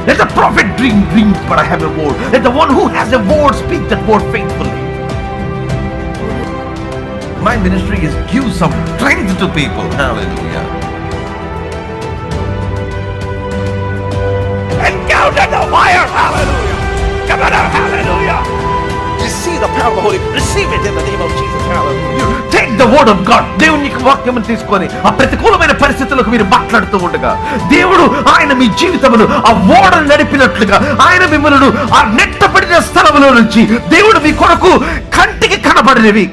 Let the prophet dream dreams, but I have a word. Let the one who has a word speak that word faithfully. My ministry is give some strength to people. Hallelujah. Encounter the fire. Hallelujah. Come on, hallelujah. Receive the power of the Holy Spirit. Receive it in the name of Jesus. Hallelujah. Take the word of God. దేవుని వాక్యమును తీసుకొని ఆ ప్రతికూలమైన పరిస్థితులకు మీరు మాట్లాడుతూ ఉండగా దేవుడు ఆయన మీ జీవితమును ఆ ఓడను నడిపినట్లుగా ఆయన మిమ్మల్ని ఆ నెట్టబడిన స్థలములో నుంచి దేవుడు మీ కొరకు కంటికి కనబడినవి,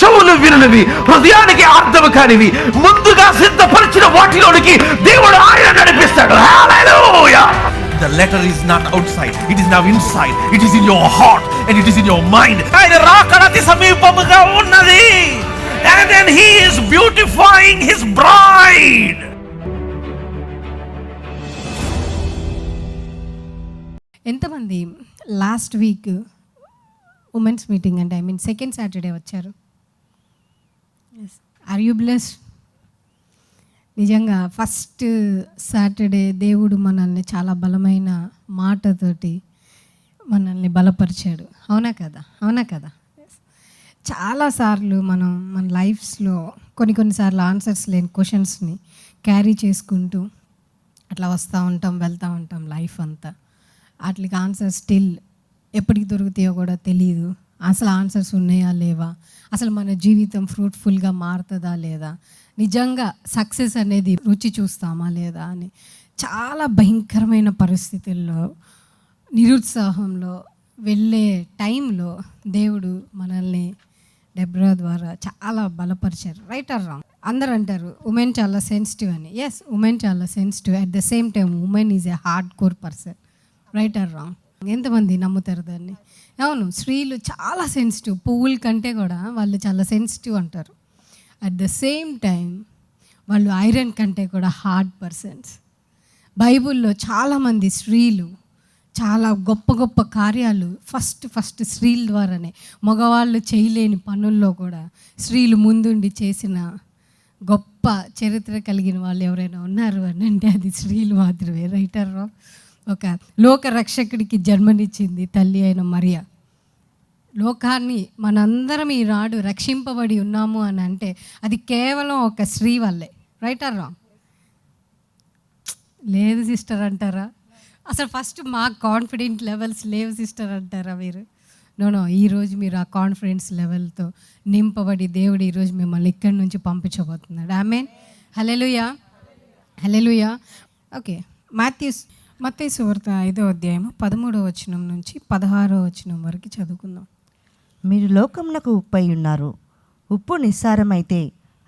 చెవులు విననివి, హృదయానికి అర్థం కానివి ముందుగా సిద్ధపరిచిన వాటిలోనికి దేవుడు ఆయన నడిపిస్తాడు. హల్లెలూయా. The letter is not outside, it is now inside. It is in your heart and it is in your mind. ఆయన రాకడ అతి సమీపముగా ఉన్నది. And then he is beautifying his bride. ఎంతమంది లాస్ట్ వీక్ ఉమెన్స్ మీటింగ్ అంటే second Saturday వచ్చారు? Are you blessed? నిజంగా first Saturday దేవుడు మనల్ని చాలా బలమైన మాటతోటి మనల్ని బలపరిచాడు. అవునా కదా? చాలాసార్లు మన లైఫ్స్లో కొన్నిసార్లు ఆన్సర్స్ లేని క్వశ్చన్స్ని క్యారీ చేసుకుంటూ అట్లా వెళ్తూ ఉంటాం లైఫ్ అంతా. వాటికి ఆన్సర్స్ స్టిల్ ఎప్పటికి దొరుకుతాయో కూడా తెలియదు. అసలు ఆన్సర్స్ ఉన్నాయా లేవా, అసలు మన జీవితం ఫ్రూట్ఫుల్గా మారుతుందా లేదా, నిజంగా సక్సెస్ అనేది రుచి చూస్తామా లేదా అని చాలా భయంకరమైన పరిస్థితుల్లో నిరుత్సాహంలో వెళ్ళే టైంలో దేవుడు మనల్ని డెబ్రా ద్వారా చాలా బలపరిచారు. Right are wrong? అందరూ అంటారు ఉమెన్ చాలా సెన్సిటివ్ అని. ఎస్, ఉమెన్ చాలా sensitive. At the same time women is a hard core person. Right are wrong? ఎంతమంది నమ్ముతారు దాన్ని? అవును, స్త్రీలు చాలా సెన్సిటివ్. పువ్వుల కంటే కూడా వాళ్ళు చాలా సెన్సిటివ్ అంటారు. అట్ ద సేమ్ టైం వాళ్ళు ఐరన్ కంటే కూడా హార్డ్ పర్సన్స్. బైబిల్లో చాలామంది స్త్రీలు చాలా గొప్ప గొప్ప కార్యాలు ఫస్ట్ స్త్రీల ద్వారానే, మగవాళ్ళు చేయలేని పనుల్లో కూడా స్త్రీలు ముందుండి చేసిన గొప్ప చరిత్ర కలిగిన వాళ్ళు ఎవరైనా ఉన్నారు అని అంటే అది స్త్రీలు మాత్రమే. రైటర్ ఒక లోక రక్షకుడికి జన్మనిచ్చింది తల్లి అయిన మరియా. లోకాన్ని మనందరం ఈనాడు రక్షింపబడి ఉన్నాము అని అంటే అది కేవలం ఒక స్త్రీ వల్లే. Right are wrong? లేదు సిస్టర్ అంటారా? అసలు ఫస్ట్ మా కాన్ఫిడెంట్ లెవెల్స్ లేవు సిస్టర్ అంటారా మీరు? నో, ఈరోజు మీరు ఆ కాన్ఫిడెన్స్ లెవెల్తో నింపబడి దేవుడు ఈరోజు మిమ్మల్ని ఇక్కడి నుంచి పంపించబోతున్నాడు. ఆమేన్. హల్లెలూయా. ఓకే, మత్తయి సువార్త 5వ అధ్యాయము 13వ వచనం నుంచి 16వ వచనం వరకు చదువుకుందాం. మీరు లోకమునకు ఉప్పై ఉన్నారు. ఉప్పు నిస్సారమైతే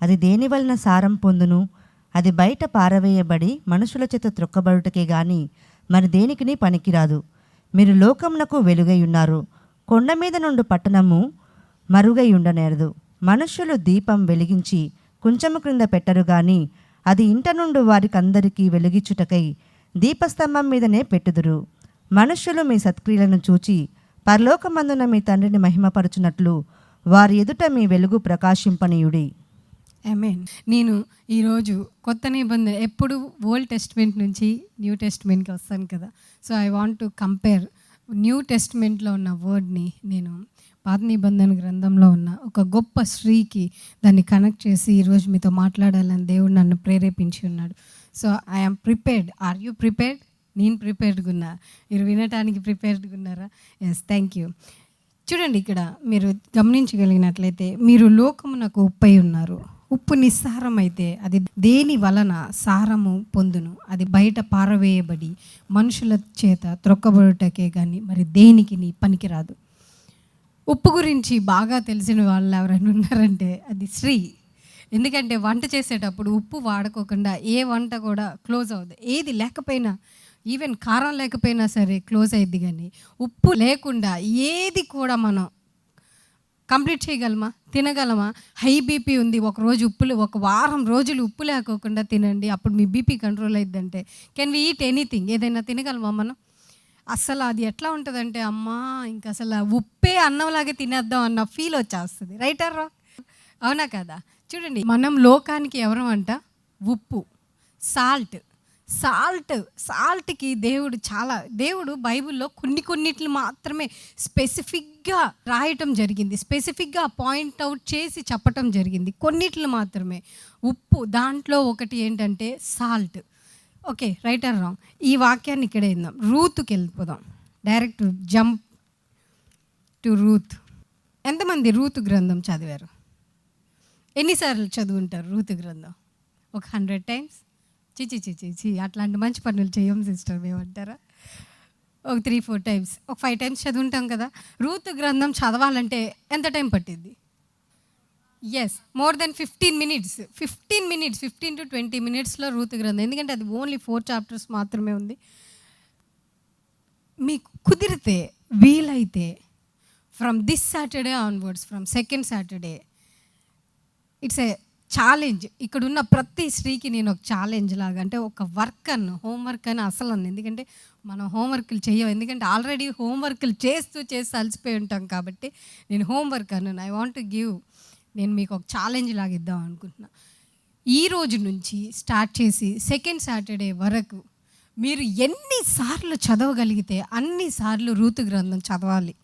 అది దేని వలన సారం పొందును? అది బయట పారవేయబడి మనుషుల చేత త్రొక్కబడుటకే గాని మరి దేనికిని పనికిరాదు. మీరు లోకమునకు వెలుగై ఉన్నారు. కొండ మీద నుండి పట్టణము మరుగై ఉండనేరదు. మనుష్యులు దీపం వెలిగించి కుంచము క్రింద పెట్టరు గాని అది ఇంట నుండి వారికందరికీ వెలిగించుటకై దీపస్తంభం మీదనే పెట్టుదురు. మనుష్యులు మీ సత్క్రియలను చూచి పరలోకమందున మీ తండ్రిని మహిమపరచునట్లు వారి ఎదుట మీ వెలుగు ప్రకాశింపనీయుడి. ఆమేన్. నేను ఈరోజు కొత్త నిబంధన ఎప్పుడు ఓల్డ్ టెస్ట్మెంట్ నుంచి న్యూ టెస్ట్మెంట్కి వస్తాను కదా. So I want to compare new టెస్ట్మెంట్లో ఉన్న వర్డ్ని నేను పాత నిబంధన గ్రంథంలో ఉన్న ఒక గొప్ప స్త్రీకి దాన్ని కనెక్ట్ చేసి ఈరోజు మీతో మాట్లాడాలని దేవుడు నన్ను ప్రేరేపించి ఉన్నాడు. So I'm prepared. Are you prepared? నేను ప్రిపేర్డ్గా ఉన్నా. మీరు వినటానికి ప్రిపేర్డ్గా ఉన్నారా? Yes, thank you. చూడండి, ఇక్కడ మీరు గమనించగలిగినట్లయితే మీరు లోకమునకు ఉప్పై ఉన్నారు. ఉప్పు నిస్సారం అయితే అది దేని వలన సారము పొందును? అది బయట పారవేయబడి మనుషుల చేత త్రొక్కబడుటకే కానీ మరి దేనికి పనికిరాదు. ఉప్పు గురించి బాగా తెలిసిన వాళ్ళు ఎవరైనా ఉన్నారంటే అది స్త్రీ. ఎందుకంటే వంట చేసేటప్పుడు ఉప్పు వాడుకోకుండా ఏ వంట కూడా క్లోజ్ అవ్వదు. ఏది లేకపోయినా, ఈవెన్ కారం లేకపోయినా సరే క్లోజ్ అయ్యిద్ది. కానీ ఉప్పు లేకుండా ఏది కూడా మనం కంప్లీట్ చేయగలమా, తినగలమా? హై బీపీ ఉంది, ఒక వారం రోజులు ఉప్పు లేకోకుండా తినండి, అప్పుడు మీ బీపీ కంట్రోల్ అయిద్దంటే కెన్ వి ఈట్ ఎనీథింగ్? ఏదైనా తినగలమా మనం? అస్సలు అది ఎట్లా ఉంటుందంటే అమ్మా ఇంకా అసలు ఉప్పే అన్నంలాగే తినేద్దాం అన్న ఫీల్ వచ్చేస్తుంది. రైటర్రా? అవునా కదా? చూడండి, మనం లోకానికి ఎవరం అంట? ఉప్పు, సాల్ట్. సాల్ట్కి దేవుడు బైబిల్లో కొన్నిటిని మాత్రమే స్పెసిఫిక్గా రాయటం జరిగింది, స్పెసిఫిక్గా పాయింట్అవుట్ చేసి చెప్పటం జరిగింది. కొన్నిటిని మాత్రమే. ఉప్పు, దాంట్లో ఒకటి ఏంటంటే salt. Okay, right are wrong? ఈ వాక్యాన్ని ఇక్కడే ఇందాం. రూత్కి వెళ్ళిపోదాం, డైరెక్ట్ జంప్ టు రూత్. ఎంతమంది రూతు గ్రంథం చదివారు? ఎన్నిసార్లు చదువుంటారు రూతు గ్రంథం? ఒక 100 times? చిచి అట్లాంటి మంచి పనులు చేయం సిస్టర్, మేమంటారా? ఒక 3-4 times, ఒక 5 times చదువుంటాం కదా. రూతు గ్రంథం చదవాలంటే ఎంత టైం పట్టింది? Yes, more than 15 minutes. 15 to 20 minutesలో రూతు గ్రంథం. ఎందుకంటే అది ఓన్లీ 4 chapters మాత్రమే ఉంది. మీకు కుదిరితే, వీలైతే from this Saturday onwards, from second Saturday, it's a challenge. ఇక్కడున్న ప్రతి స్త్రీకి నేను ఒక ఛాలెంజ్ లాగా, అంటే ఒక వర్క్ హోంవర్క్ అని అసలు ఎందుకంటే మనం హోంవర్క్లు చెయ్యం, ఎందుకంటే ఆల్రెడీ హోంవర్క్లు చేస్తూ అలసిపోయి ఉంటాం కాబట్టి నేను హోంవర్క్ అన్నాను. ఐ వాంట్ టు గివ్, నేను మీకు ఒక ఛాలెంజ్ లాగా ఇద్దాం అనుకుంటున్నా. ఈ రోజు నుంచి స్టార్ట్ చేసి సెకండ్ సాటర్డే వరకు మీరు ఎన్నిసార్లు చదవగలిగితే అన్నిసార్లు రూతు గ్రంథం చదవాలి.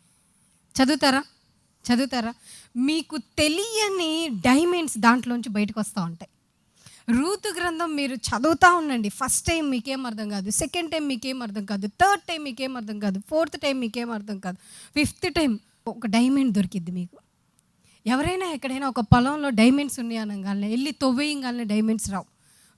చదువుతారా? మీకు తెలియని డైమండ్స్ దాంట్లోంచి బయటకు వస్తూ ఉంటాయి. రూతు గ్రంథం మీరు చదువుతూ ఉండండి. ఫస్ట్ టైం మీకేం అర్థం కాదు, సెకండ్ టైం మీకేం అర్థం కాదు, థర్డ్ టైం మీకేం అర్థం కాదు, ఫోర్త్ టైం మీకేం అర్థం కాదు, ఫిఫ్త్ టైం ఒక డైమండ్ దొరికిద్ది మీకు. ఎవరైనా ఎక్కడైనా ఒక పొలంలో డైమండ్స్ ఉన్నాయి అనగానే వెళ్ళి తవ్వేయంగానే డైమండ్స్ రావు.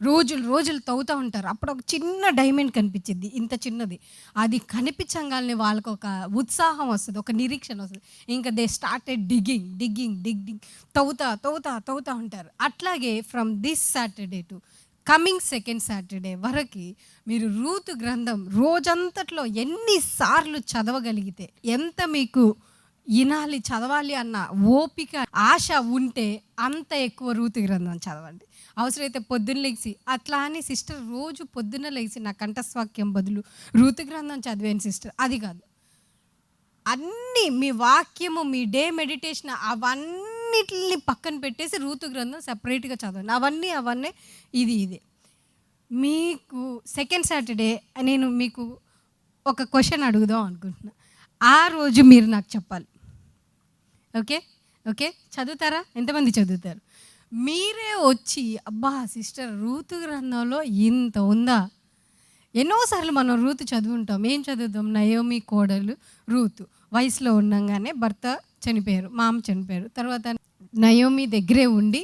రోజులు తవ్వుతూ ఉంటారు. అప్పుడు ఒక చిన్న డైమండ్ కనిపించింది, ఇంత చిన్నది. అది కనిపించగానే వాళ్ళకు ఒక ఉత్సాహం వస్తుంది, ఒక నిరీక్షణ వస్తుంది. ఇంకా దే స్టార్టెడ్ డిగ్గింగ్ తవ్వుతా ఉంటారు. అట్లాగే from this Saturday to coming second Saturday వరకు మీరు రూతు గ్రంథం రోజంతట్లో ఎన్నిసార్లు చదవగలిగితే, ఎంత మీకు వినాలి, చదవాలి అన్న ఓపిక, ఆశ ఉంటే అంత ఎక్కువ రూతు గ్రంథం చదవండి. అవసరమైతే పొద్దున్న లేచి, అట్లా అని సిస్టర్ రోజు పొద్దున్న లేచి నా కంఠస్వాక్యం బదులు రూతు గ్రంథం చదివాను సిస్టర్, అది కాదు. అన్నీ మీ వాక్యము, మీ డే మెడిటేషన్ అవన్నిటిని పక్కన పెట్టేసి రూతు గ్రంథం సపరేట్గా చదవండి. అవన్నీ ఇదే. మీకు సెకండ్ సాటర్డే నేను మీకు ఒక క్వశ్చన్ అడుగుదాం అనుకుంటున్నా. ఆ రోజు మీరు నాకు చెప్పాలి. ఓకే, చదువుతారా? ఎంతమంది చదువుతారు? మీరే వచ్చి, అబ్బా సిస్టర్ రూతు గ్రంథంలో ఇంత ఉందా? ఎన్నోసార్లు మనం రూతు చదువుంటాం. ఏం చదువుతాం? నయోమి కోడలు రూతు వయసులో ఉండగానే భర్త చనిపోయారు, మామ చనిపోయారు. తర్వాత నయోమి దగ్గరే ఉండి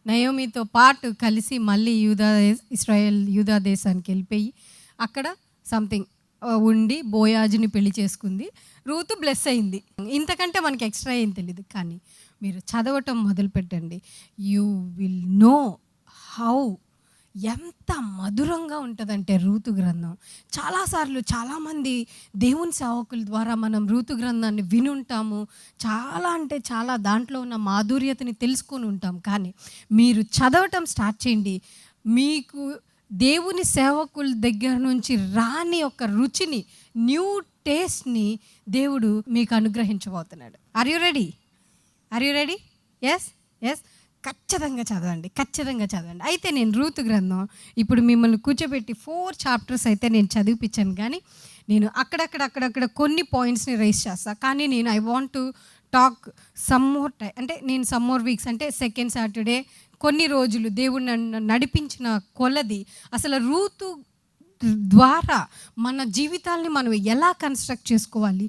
నయోమితో పాటు కలిసి మళ్ళీ యూదా దేశానికి వెళ్ళిపోయి అక్కడ సంథింగ్ ఉండి బోయాజుని పెళ్లి చేసుకుంది. రూతు బ్లెస్ అయింది. ఇంతకంటే మనకి ఎక్స్ట్రా ఏం తెలియదు. కానీ మీరు చదవటం మొదలు పెట్టండి, యూ విల్ నో హౌ, ఎంత మధురంగా ఉంటుందంటే రూతు గ్రంథం. చాలాసార్లు చాలామంది దేవుని సేవకుల ద్వారా మనం రూతు గ్రంథాన్ని వినుంటాము, చాలా దాంట్లో ఉన్న మాధుర్యతని తెలుసుకొని ఉంటాం. కానీ మీరు చదవటం స్టార్ట్ చేయండి, మీకు దేవుని సేవకుల దగ్గర నుంచి రాని ఒక రుచిని, న్యూ టేస్ట్ని దేవుడు మీకు అనుగ్రహించబోతున్నాడు. Are you ready? ఎస్. ఖచ్చితంగా చదవండి. అయితే నేను రూతు గ్రంథం ఇప్పుడు మిమ్మల్ని కూర్చోబెట్టి 4 chapters అయితే నేను చదివిపించాను. కానీ నేను అక్కడక్కడ కొన్ని పాయింట్స్ని రైస్ చేస్తాను. కానీ నేను I want to talk some more time, అంటే నేను సమ్ మోర్ వీక్స్, అంటే సెకండ్ సాటర్డే కొన్ని రోజులు దేవుడు నన్ను నడిపించిన కొలది అసలు రూతు ద్వారా మన జీవితాల్ని మనం ఎలా కన్స్ట్రక్ట్ చేసుకోవాలి,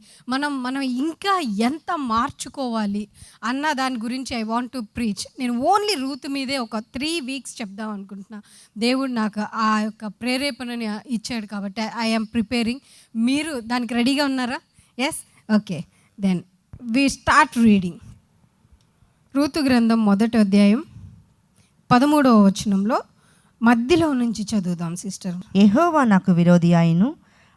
మనం ఇంకా ఎంత మార్చుకోవాలి అన్న దాని గురించి ఐ వాంట్ టు ప్రీచ్. నేను ఓన్లీ రూతు మీదే ఒక 3 weeks చెప్దాం అనుకుంటున్నా. దేవుడు నాకు ఆ యొక్క ప్రేరేపణని ఇచ్చాడు కాబట్టి ఐఎమ్ ప్రిపేరింగ్. మీరు దానికి రెడీగా ఉన్నారా? Yes, okay. Then we start reading. Ruth గ్రంథం 1వ అధ్యాయం 13వ వచనంలో మధ్యలో నుంచి చదువుదాం సిస్టర్. యెహోవా నాకు విరోధి ఆయను,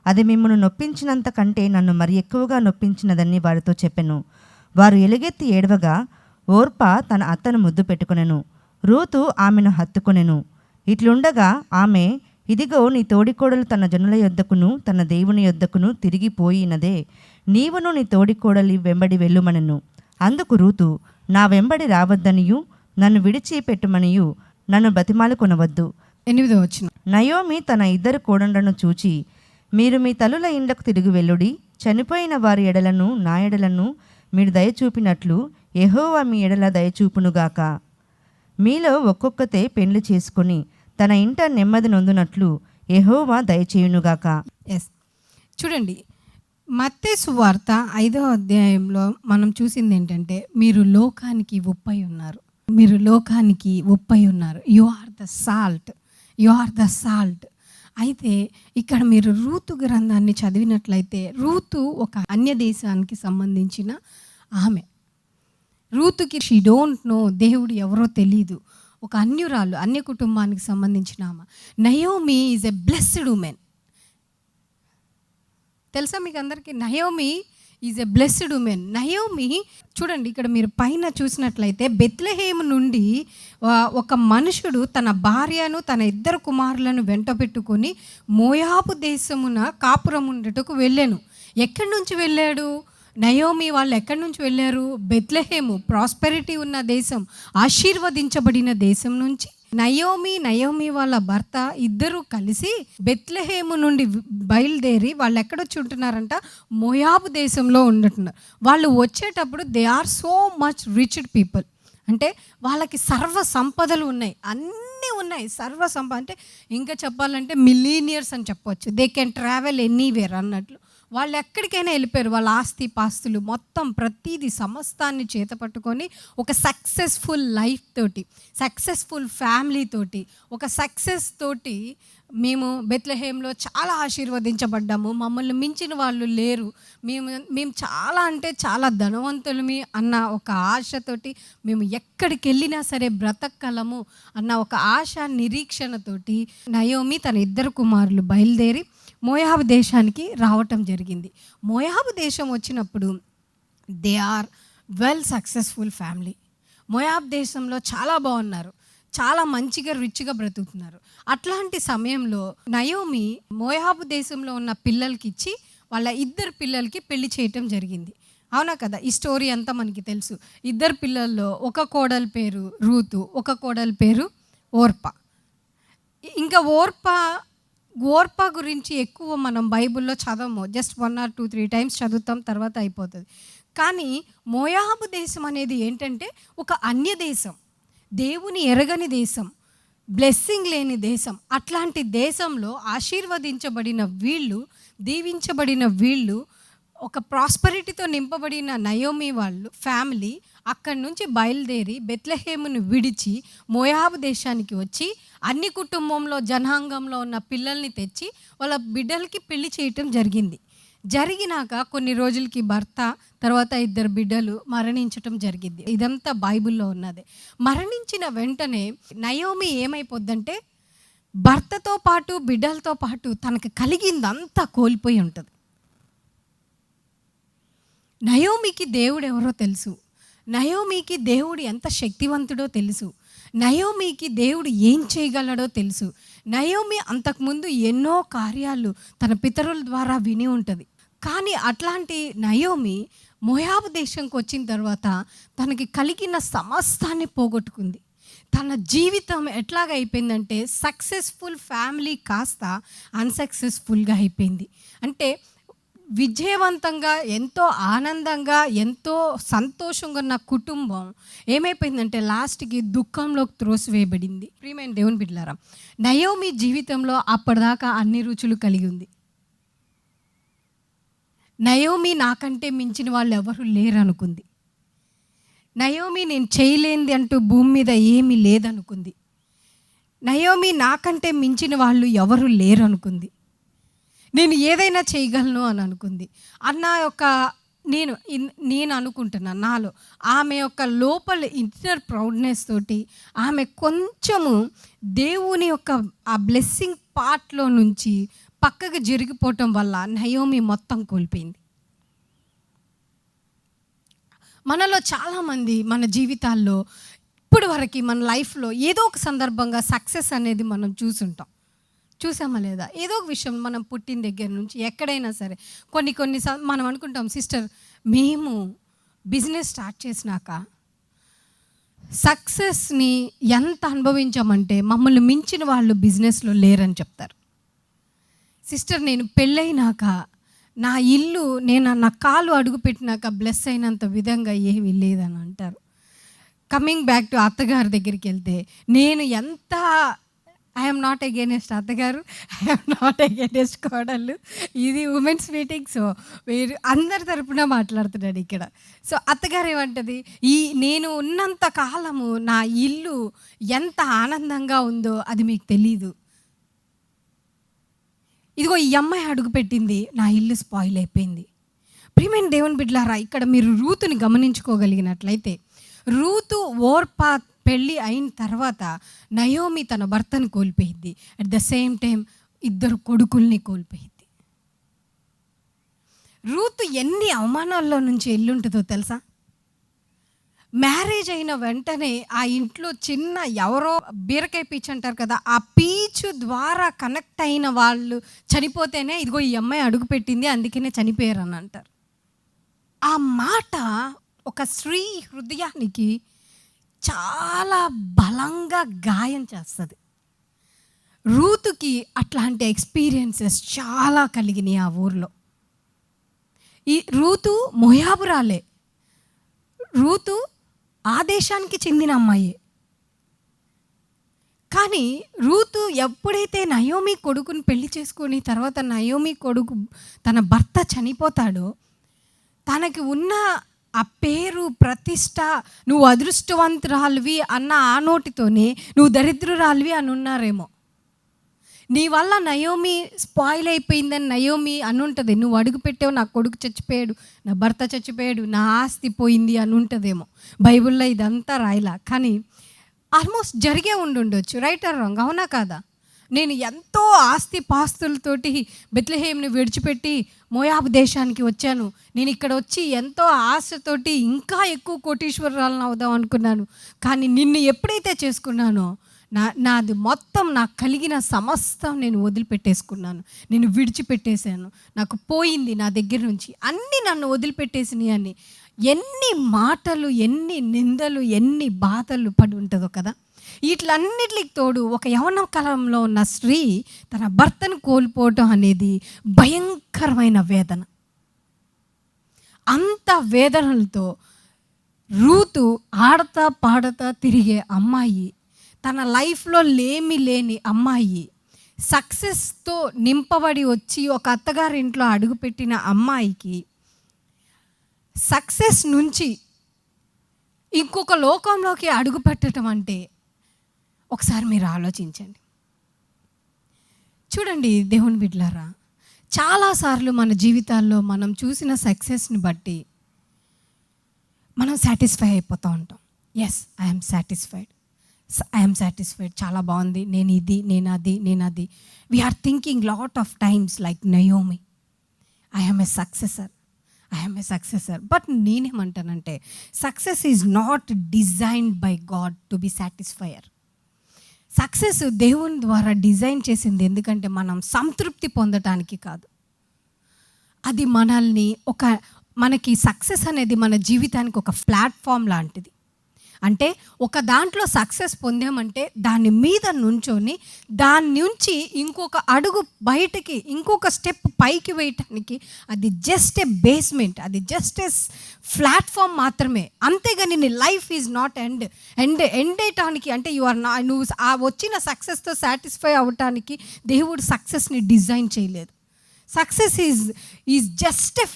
అది మిమ్మల్ని నొప్పించినంత కంటే నన్ను మరి ఎక్కువగా నొప్పించినదని వారితో చెప్పెను. వారు ఎలుగెత్తి ఏడవగా ఓర్పా తన అత్తను ముద్దు పెట్టుకొనెను, రూతు ఆమెను హత్తుకొనెను. ఇట్లుండగా ఆమె, ఇదిగో నీ తోడికోడలు తన జనుల యొద్దకును తన దేవుని యొద్దకును తిరిగిపోయినదే, నీవును నీ తోడికోడలి వెంబడి వెళ్ళుమనెను. అందుకు రూతు, నా వెంబడి రావద్దనియు నన్ను విడిచిపెట్టుమనియు నన్ను బతిమాలు కొనవద్దు, 8వ వచనం. నయోమి తన ఇద్దరు కోడళ్లను చూచి, మీరు మీ తల్లుల ఇండ్లకు తిరిగి వెళ్ళుడి, చనిపోయిన వారి ఎడలను నా ఎడలను మీరు దయచూపినట్లు యెహోవా మీ ఎడల దయచూపునుగాక. మీలో ఒక్కొక్కతే పెండ్లి చేసుకొని తన ఇంట నెమ్మది నొందునట్లు యెహోవా దయచేయునుగాక. ఎస్, చూడండి, మత్తయి సువార్త 5వ అధ్యాయంలో మనం చూసింది ఏంటంటే, మీరు లోకానికి ఉప్పై ఉన్నారు, మీరు లోకానికి ఉప్పై ఉన్నారు. You are the salt, you are the salt. అయితే ఇక్కడ మీరు రూతు గ్రంథాన్ని చదివినట్లయితే, రూతు ఒక అన్య దేశానికి సంబంధించిన ఆమె. రూతుకి షీ డోంట్ నో, దేవుడు ఎవరో తెలీదు, ఒక అన్యురాలు, అన్య కుటుంబానికి సంబంధించిన ఆమె. Naomi is a blessed women. తెలుసా మీకు అందరికీ? Naomi is a blessed women. Naomi చూడండి, ఇక్కడ మీరు పైన చూసినట్లయితే బెత్లెహేము నుండి ఒక మనుషుడు తన భార్యను తన 2 కుమారులను వెంట పెట్టుకొని మోయాబు దేశమున కాపురం ఉండటకు వెళ్ళాను. ఎక్కడి నుంచి వెళ్ళాడు? నయోమి వాళ్ళు ఎక్కడి నుంచి వెళ్ళారు? బెత్లెహేము, ప్రాస్పెరిటీ ఉన్న దేశం, ఆశీర్వదించబడిన దేశం నుంచి నయోమి వాళ్ళ భర్త ఇద్దరు కలిసి బెత్లెహేము నుండి బయలుదేరి వాళ్ళు ఎక్కడొచ్చి ఉంటున్నారంట? మోయాబు దేశంలో ఉంటున్నారు. వాళ్ళు వచ్చేటప్పుడు they are so much riched people. అంటే వాళ్ళకి సర్వ సంపదలు ఉన్నాయి, అన్నీ ఉన్నాయి, సర్వ సంపద. అంటే ఇంకా చెప్పాలంటే మిలీనియర్స్ అని చెప్పవచ్చు. దే కెన్ ట్రావెల్ ఎనీవేర్ అన్నట్లు. వాళ్ళు ఎక్కడికైనా వెళ్ళిపోయారు. వాళ్ళ ఆస్తి పాస్తులు మొత్తం ప్రతీది సమస్తాన్ని చేత పట్టుకొని ఒక సక్సెస్ఫుల్ లైఫ్ తోటి, సక్సెస్ఫుల్ ఫ్యామిలీ తోటి, ఒక సక్సెస్ తోటి మేము బెత్లెహేంలో చాలా ఆశీర్వదించబడ్డాము, మమ్మల్ని మించిన వాళ్ళు లేరు, మేము చాలా అంటే చాలా ధనవంతులమి అన్న ఒక ఆశతోటి, మేము ఎక్కడికి వెళ్ళినా సరే బ్రతకగలము అన్న ఒక ఆశ నిరీక్షణతోటి నయోమి తన 2 కుమారులు బయలుదేరి మోయాబు దేశానికి రావటం జరిగింది. మోయాబు దేశం వచ్చినప్పుడు they are well successful family. Moab దేశంలో చాలా బాగున్నారు, చాలా మంచిగా రిచ్గా బ్రతుకుతున్నారు. అట్లాంటి సమయంలో నయోమి మోయాబు దేశంలో ఉన్న పిల్లలకి ఇచ్చి వాళ్ళ 2 పిల్లలకి పెళ్లి చేయటం జరిగింది. అవునా కదా? ఈ స్టోరీ అంతా మనకి తెలుసు. 2 పిల్లల్లో ఒక కోడలి పేరు రూతు, ఒక కోడలి పేరు ఓర్పా. ఇంకా ఓర్పా గురించి ఎక్కువ మనం బైబిల్లో చదవము, జస్ట్ 1 or 2, 3 టైమ్స్ చదువుతాం, తర్వాత అయిపోతుంది. కానీ మోయాబు దేశం అనేది ఏంటంటే ఒక అన్య దేశం, దేవుని ఎరగని దేశం, బ్లెస్సింగ్ లేని దేశం. అట్లాంటి దేశంలో ఆశీర్వదించబడిన వీళ్ళు, దీవించబడిన వీళ్ళు, ఒక ప్రాస్పరిటీతో నింపబడిన నయోమి వాళ్ళు ఫ్యామిలీ అక్కడి నుంచి బయలుదేరి బెత్లెహేమును విడిచి మోయాబు దేశానికి వచ్చి అన్ని కుటుంబంలో జనాంగంలో ఉన్న పిల్లల్ని తెచ్చి వాళ్ళ బిడ్డలకి పెళ్లి చేయటం జరిగింది. జరిగినాక కొన్ని రోజులకి భర్త, తర్వాత 2 బిడ్డలు మరణించటం జరిగింది. ఇదంతా బైబిల్లో ఉన్నదే. మరణించిన వెంటనే నయోమి ఏమైపోద్దంటే భర్తతో పాటు బిడ్డలతో పాటు తనకు కలిగిందంతా కోల్పోయి ఉంటుంది. నయోమికి దేవుడు ఎవరో తెలుసు, నయోమికి దేవుడు ఎంత శక్తివంతుడో తెలుసు, నయోమికి దేవుడు ఏం చేయగలడో తెలుసు. నయోమి అంతకుముందు ఎన్నో కార్యాలు తన పితరుల ద్వారా విని ఉంటుంది. కానీ అట్లాంటి నయోమి మోయాబు దేశంకి వచ్చిన తర్వాత తనకి కలిగిన సమస్తాన్ని పోగొట్టుకుంది. తన జీవితం ఎట్లాగ అయిపోయిందంటే సక్సెస్ఫుల్ ఫ్యామిలీ కాస్త అన్సక్సెస్ఫుల్గా అయిపోయింది. అంటే విజయవంతంగా, ఎంతో ఆనందంగా, ఎంతో సంతోషంగా ఉన్న కుటుంబం ఏమైపోయిందంటే లాస్ట్కి దుఃఖంలోకి త్రోసివేయబడింది. ప్రియమైన దేవుని బిడ్డలారా, నయోమి జీవితంలో అప్పటిదాకా అన్ని రుచులు కలిగి ఉంది. నయోమి నాకంటే మించిన వాళ్ళు ఎవరు లేరు అనుకుంది. నయోమి నేను చేయలేంది అంటూ భూమి మీద ఏమీ లేదనుకుంది. నయోమి నాకంటే మించిన వాళ్ళు ఎవరు లేరు అనుకుంది. నేను ఏదైనా చేయగలను అని అనుకుంది. నేను అనుకుంటున్నాను నాలో ఆమె యొక్క లోపల ఇన్నర్ ప్రౌడ్నెస్ తోటి ఆమె కొంచెము దేవుని యొక్క ఆ బ్లెస్సింగ్ పార్ట్లో నుంచి పక్కకు జరిగిపోవటం వల్ల నయోమి మొత్తం కోల్పోయింది. మనలో చాలామంది మన జీవితాల్లో ఇప్పటి వరకు మన లైఫ్లో ఏదో ఒక సందర్భంగా సక్సెస్ అనేది మనం చూసామా లేదా? ఏదో ఒక విషయం మనం పుట్టిన దగ్గర నుంచి ఎక్కడైనా సరే కొన్ని మనం అనుకుంటాం, సిస్టర్ మేము బిజినెస్ స్టార్ట్ చేసినాక సక్సెస్ని ఎంత అనుభవించామంటే మమ్మల్ని మించిన వాళ్ళు బిజినెస్లో లేరని చెప్తారు. సిస్టర్, నేను పెళ్ళైనాక నా ఇల్లు నేను నా కాలు అడుగుపెట్టినాక బ్లెస్ అయినంత విధంగా ఏమీ లేదని అంటారు. కమింగ్ బ్యాక్ టు అత్తగారి దగ్గరికి వెళ్తే, నేను ఎంత ఐఎమ్ నాట్ అగేనెస్ట్ అత్తగారు, ఐఎమ్ నాట్ అగేనెస్ట్ కోడళ్ళు, ఇది ఉమెన్స్ మీటింగ్, సో మీరు అందరి తరపున మాట్లాడుతున్నాడు ఇక్కడ. సో అత్తగారు ఏమంటది, నేను ఉన్నంత కాలము నా ఇల్లు ఎంత ఆనందంగా ఉందో అది మీకు తెలీదు. ఇదిగో ఈ అమ్మాయి అడుగు పెట్టింది, నా ఇల్లు స్పాయిల్ అయిపోయింది. ప్రియమైన దేవుని బిడ్డలారా, ఇక్కడ మీరు రూతుని గమనించుకోగలిగినట్లయితే, రూతు ఓర్పా పెళ్ళి అయిన తర్వాత నయోమి తన భర్తను కోల్పోయింది. అట్ ద సేమ్ టైం 2 కొడుకుల్ని కోల్పోయింది. రూతు ఎన్ని అవమానాల్లో నుంచి ఎల్లుంటుందో తెలుసా? మ్యారేజ్ అయిన వెంటనే ఆ ఇంట్లో చిన్న ఎవరో బీరకాయ పీచు అంటారు కదా, ఆ పీచు ద్వారా కనెక్ట్ అయిన వాళ్ళు చనిపోతేనే ఇదిగో ఈ అమ్మాయి అడుగు పెట్టింది, అందుకనే చనిపోయారు అని అంటారు. ఆ మాట ఒక స్త్రీ హృదయానికి చాలా బలంగా గాయం చేస్తుంది. రూతుకి అట్లాంటి ఎక్స్పీరియన్సెస్ చాలా కలిగినాయి ఆ ఊర్లో. ఈ రూతు మోయాబురాలే, రూతు ఆ దేశానికి చెందిన అమ్మాయి. కానీ రూతు ఎప్పుడైతే నయోమి కొడుకుని పెళ్లి చేసుకుని తర్వాత నయోమి కొడుకు తన భర్త చనిపోతాడో, తనకి ఉన్న ఆ పేరు ప్రతిష్ట, నువ్వు అదృష్టవంతురాలివి అన్న ఆ నోటితోనే నువ్వు దరిద్రురాలివి అని ఉన్నారేమో. నీ వల్ల నయోమి స్పాయిల్ అయిపోయిందని నయోమి అని ఉంటుంది. నువ్వు అడుగు పెట్టావు, నా కొడుకు చచ్చిపోయాడు, నా భర్త చచ్చిపోయాడు, నా ఆస్తి పోయింది అని ఉంటుందేమో. బైబిల్లో ఇదంతా రాయలా, కానీ ఆల్మోస్ట్ జరిగే ఉండొచ్చు. రైట్ ఆర్ రాంగ్, అవునా కాదా? నేను ఎంతో ఆస్తి పాస్తులతోటి బెత్లెహేమ్ని విడిచిపెట్టి మోయాబు దేశానికి వచ్చాను. నేను ఇక్కడ వచ్చి ఎంతో ఆశతోటి ఇంకా ఎక్కువ కోటీశ్వరాలను అవుదాం అనుకున్నాను. కానీ నిన్ను ఎప్పుడైతే చేసుకున్నానో నాది మొత్తం, నాకు కలిగిన సమస్తం నేను వదిలిపెట్టేసుకున్నాను, నేను విడిచిపెట్టేశాను, నాకు పోయింది నా దగ్గర నుంచి, అన్నీ నన్ను వదిలిపెట్టేసినాయి అని ఎన్ని మాటలు, ఎన్ని నిందలు, ఎన్ని బాధలు పడి ఉంటుందో కదా. వీటిలన్నిటికి తోడు ఒక యవ్వన కాలంలో ఉన్న స్త్రీ తన భర్తను కోల్పోవటం అనేది భయంకరమైన వేదన. అంత వేదనలతో రూతు ఆడతా పాడతా తిరిగే అమ్మాయి, తన లైఫ్లో లేని అమ్మాయి, సక్సెస్తో నింపబడి వచ్చి ఒక అత్తగారింట్లో అడుగుపెట్టిన అమ్మాయికి సక్సెస్ నుంచి ఇంకొక లోకంలోకి అడుగు పెట్టడం అంటే ఒకసారి మీరు ఆలోచించండి. చూడండి దేవుని బిడ్డలారా, చాలాసార్లు మన జీవితాల్లో మనం చూసిన సక్సెస్ని బట్టి మనం సాటిస్ఫై అయిపోతూ ఉంటాం. ఎస్, ఐఎమ్ సాటిస్ఫైడ్, చాలా బాగుంది, నేను ఇది, నేను అది. We are thinking lot of times like Naomi, I'm a successor. But నేనేమంటానంటే, success is not designed by God to be satisfier. Success దేవుని ద్వారా డిజైన్ చేసింది ఎందుకంటే మనం సంతృప్తి పొందటానికి కాదు. అది మనకి సక్సెస్ అనేది మన జీవితానికి ఒక ప్లాట్ఫామ్ లాంటిది. అంటే ఒక దాంట్లో సక్సెస్ పొందామంటే దాని మీద నుంచొని దాని నుంచి ఇంకొక అడుగు బయటికి, ఇంకొక స్టెప్ పైకి వేయటానికి అది జస్ట్ ఏ బేస్మెంట్, అది జస్ట్ ఏ ప్లాట్ఫామ్ మాత్రమే. అంతేగాని నీ లైఫ్ ఈజ్ నాట్ ఎండ్ అయ్యటానికి, అంటే నువ్వు ఆ వచ్చిన సక్సెస్తో సాటిస్ఫై అవ్వటానికి దేవుడు సక్సెస్ని డిజైన్ చేయలేదు. Success is just a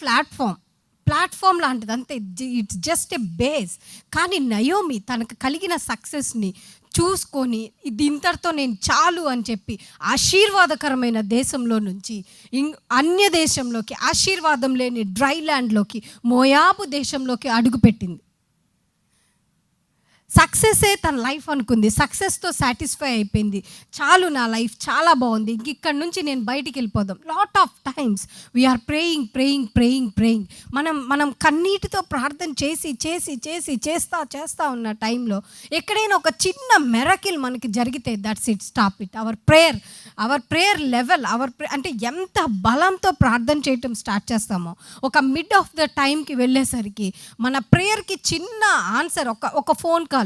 platform లాంటిది అంతే, ఇట్స్ జస్ట్ ఏ బేస్. కానీ నయోమి తనకు కలిగిన సక్సెస్ని చూసుకొని ఇది ఇంతటితో నేను చాలు అని చెప్పి ఆశీర్వాదకరమైన దేశంలో నుంచి అన్య దేశంలోకి, ఆశీర్వాదం లేని డ్రై ల్యాండ్లోకి, మోయాబు దేశంలోకి అడుగుపెట్టింది. సక్సెస్సే తన లైఫ్ అనుకుంది, సక్సెస్తో సాటిస్ఫై అయిపోయింది. చాలు, నా లైఫ్ చాలా బాగుంది, ఇక్కడ నుంచి నేను బయటికి వెళ్ళిపోదాం. Lot of times we are praying. మనం కన్నీటితో ప్రార్థన చేస్తా ఉన్న టైంలో ఎక్కడైనా ఒక చిన్న మెరకిల్ మనకి జరిగితే that's it, stop it. Our prayer level, అంటే ఎంత బలంతో ప్రార్థన చేయటం స్టార్ట్ చేస్తామో, ఒక మిడ్ ఆఫ్ ద టైంకి వెళ్ళేసరికి మన ప్రేయర్కి చిన్న ఆన్సర్, ఒక ఫోన్ కాల్,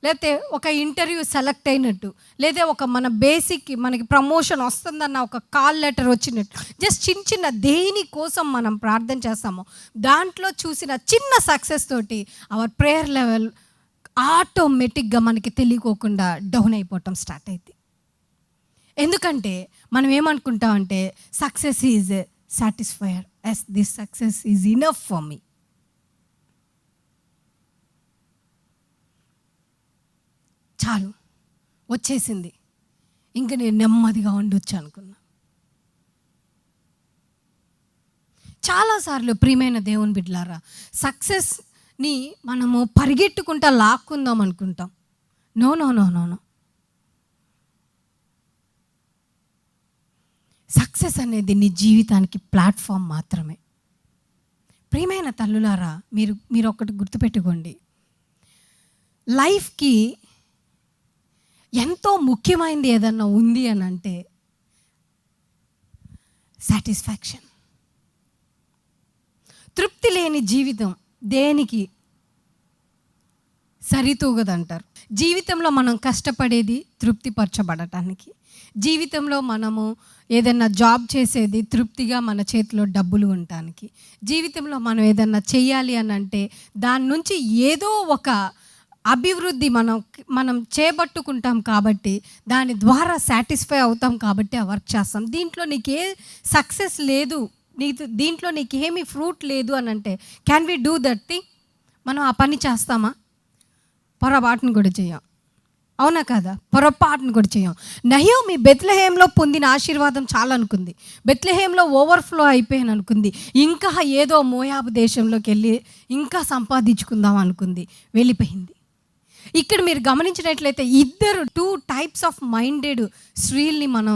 లేకపోతే ఒక ఇంటర్వ్యూ సెలెక్ట్ అయినట్టు, లేదా ఒక మన బేసిక్ మనకి ప్రమోషన్ వస్తుందన్న ఒక కాల్ లెటర్ వచ్చినట్టు, జస్ట్ చిన్న చిన్న దేనికోసం మనం ప్రార్థన చేస్తామో దాంట్లో చూసిన చిన్న సక్సెస్ తోటి అవర్ ప్రేయర్ లెవెల్ ఆటోమేటిక్గా మనకి తెలియకోకుండా డౌన్ అయిపోవటం స్టార్ట్ అయింది. ఎందుకంటే మనం ఏమనుకుంటామంటే success is satisfier, yes this success is enough for me. చాలు వచ్చేసింది, ఇంక నేను నెమ్మదిగా ఉండొచ్చు అనుకున్నా. చాలాసార్లు ప్రియమైన దేవుని బిడ్డలారా, సక్సెస్ని మనము పరిగెట్టుకుంటా లాక్కుందాం అనుకుంటాం. No no no no no success అనేది నీ జీవితానికి ప్లాట్ఫామ్ మాత్రమే. ప్రియమైన తల్లులారా, మీరు ఒకటి గుర్తుపెట్టుకోండి, లైఫ్కి ఎంతో ముఖ్యమైనది ఏదన్నా ఉంది అని అంటే సాటిస్ఫాక్షన్. తృప్తి లేని జీవితం దేనికి సరితూగదంటారు. జీవితంలో మనం కష్టపడేది తృప్తిపరచబడటానికి, జీవితంలో మనము ఏదైనా జాబ్ చేసేది తృప్తిగా మన చేతిలో డబ్బులు ఉండటానికి, జీవితంలో మనం ఏదన్నా చెయ్యాలి అని అంటే దాని నుంచి ఏదో ఒక అభివృద్ధి మనం చేపట్టుకుంటాం కాబట్టి దాని ద్వారా సాటిస్ఫై అవుతాం కాబట్టి ఆ వర్క్ చేస్తాం. దీంట్లో నీకే సక్సెస్ లేదు, దీంట్లో నీకేమీ ఫ్రూట్ లేదు అని అంటే can we do that thing? మనం ఆ పని చేస్తామా? పొరపాటును కూడా చేయం, అవునా కదా? పొరపాటును కూడా చేయం. నయోమి బెత్లెహేంలో పొందిన ఆశీర్వాదం చాలా అనుకుంది, బెత్లెహేంలో ఓవర్ఫ్లో అయిపోయాను అనుకుంది, ఇంకా ఏదో మోయాబు దేశంలోకి వెళ్ళి ఇంకా సంపాదించుకుందాం అనుకుంది, వెళ్ళిపోయింది. ఇక్కడ మీరు గమనించినట్లయితే ఇద్దరు 2 టైప్స్ ఆఫ్ మైండెడ్ స్త్రీల్ని మనం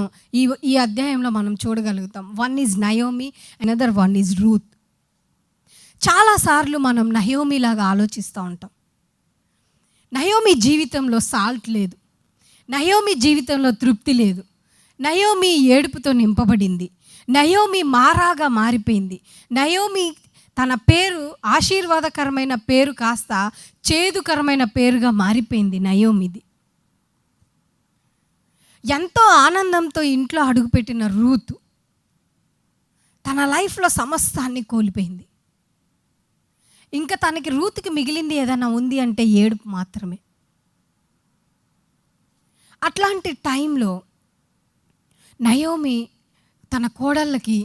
ఈ అధ్యాయంలో మనం చూడగలుగుతాం. One is Naomi, another one is Ruth. చాలాసార్లు మనం నయోమి లాగా ఆలోచిస్తూ ఉంటాం. నయోమి జీవితంలో సాల్ట్ లేదు, నయోమి జీవితంలో తృప్తి లేదు, నయోమి ఏడుపుతో నింపబడింది, నయోమి మారాగా మారిపోయింది, నయోమి తన పేరు ఆశీర్వాదకరమైన పేరు కాస్త చేదుకరమైన పేరుగా మారిపోయింది నయోమిది. ఎంతో ఆనందంతో ఇంట్లో అడుగుపెట్టిన రూతు తన లైఫ్లో సమస్తాన్ని కోల్పోయింది. ఇంకా తనకి రూతుకి మిగిలింది ఏదైనా ఉంది అంటే ఏడుపు మాత్రమే. అట్లాంటి టైంలో నయోమి తన కోడళ్ళకి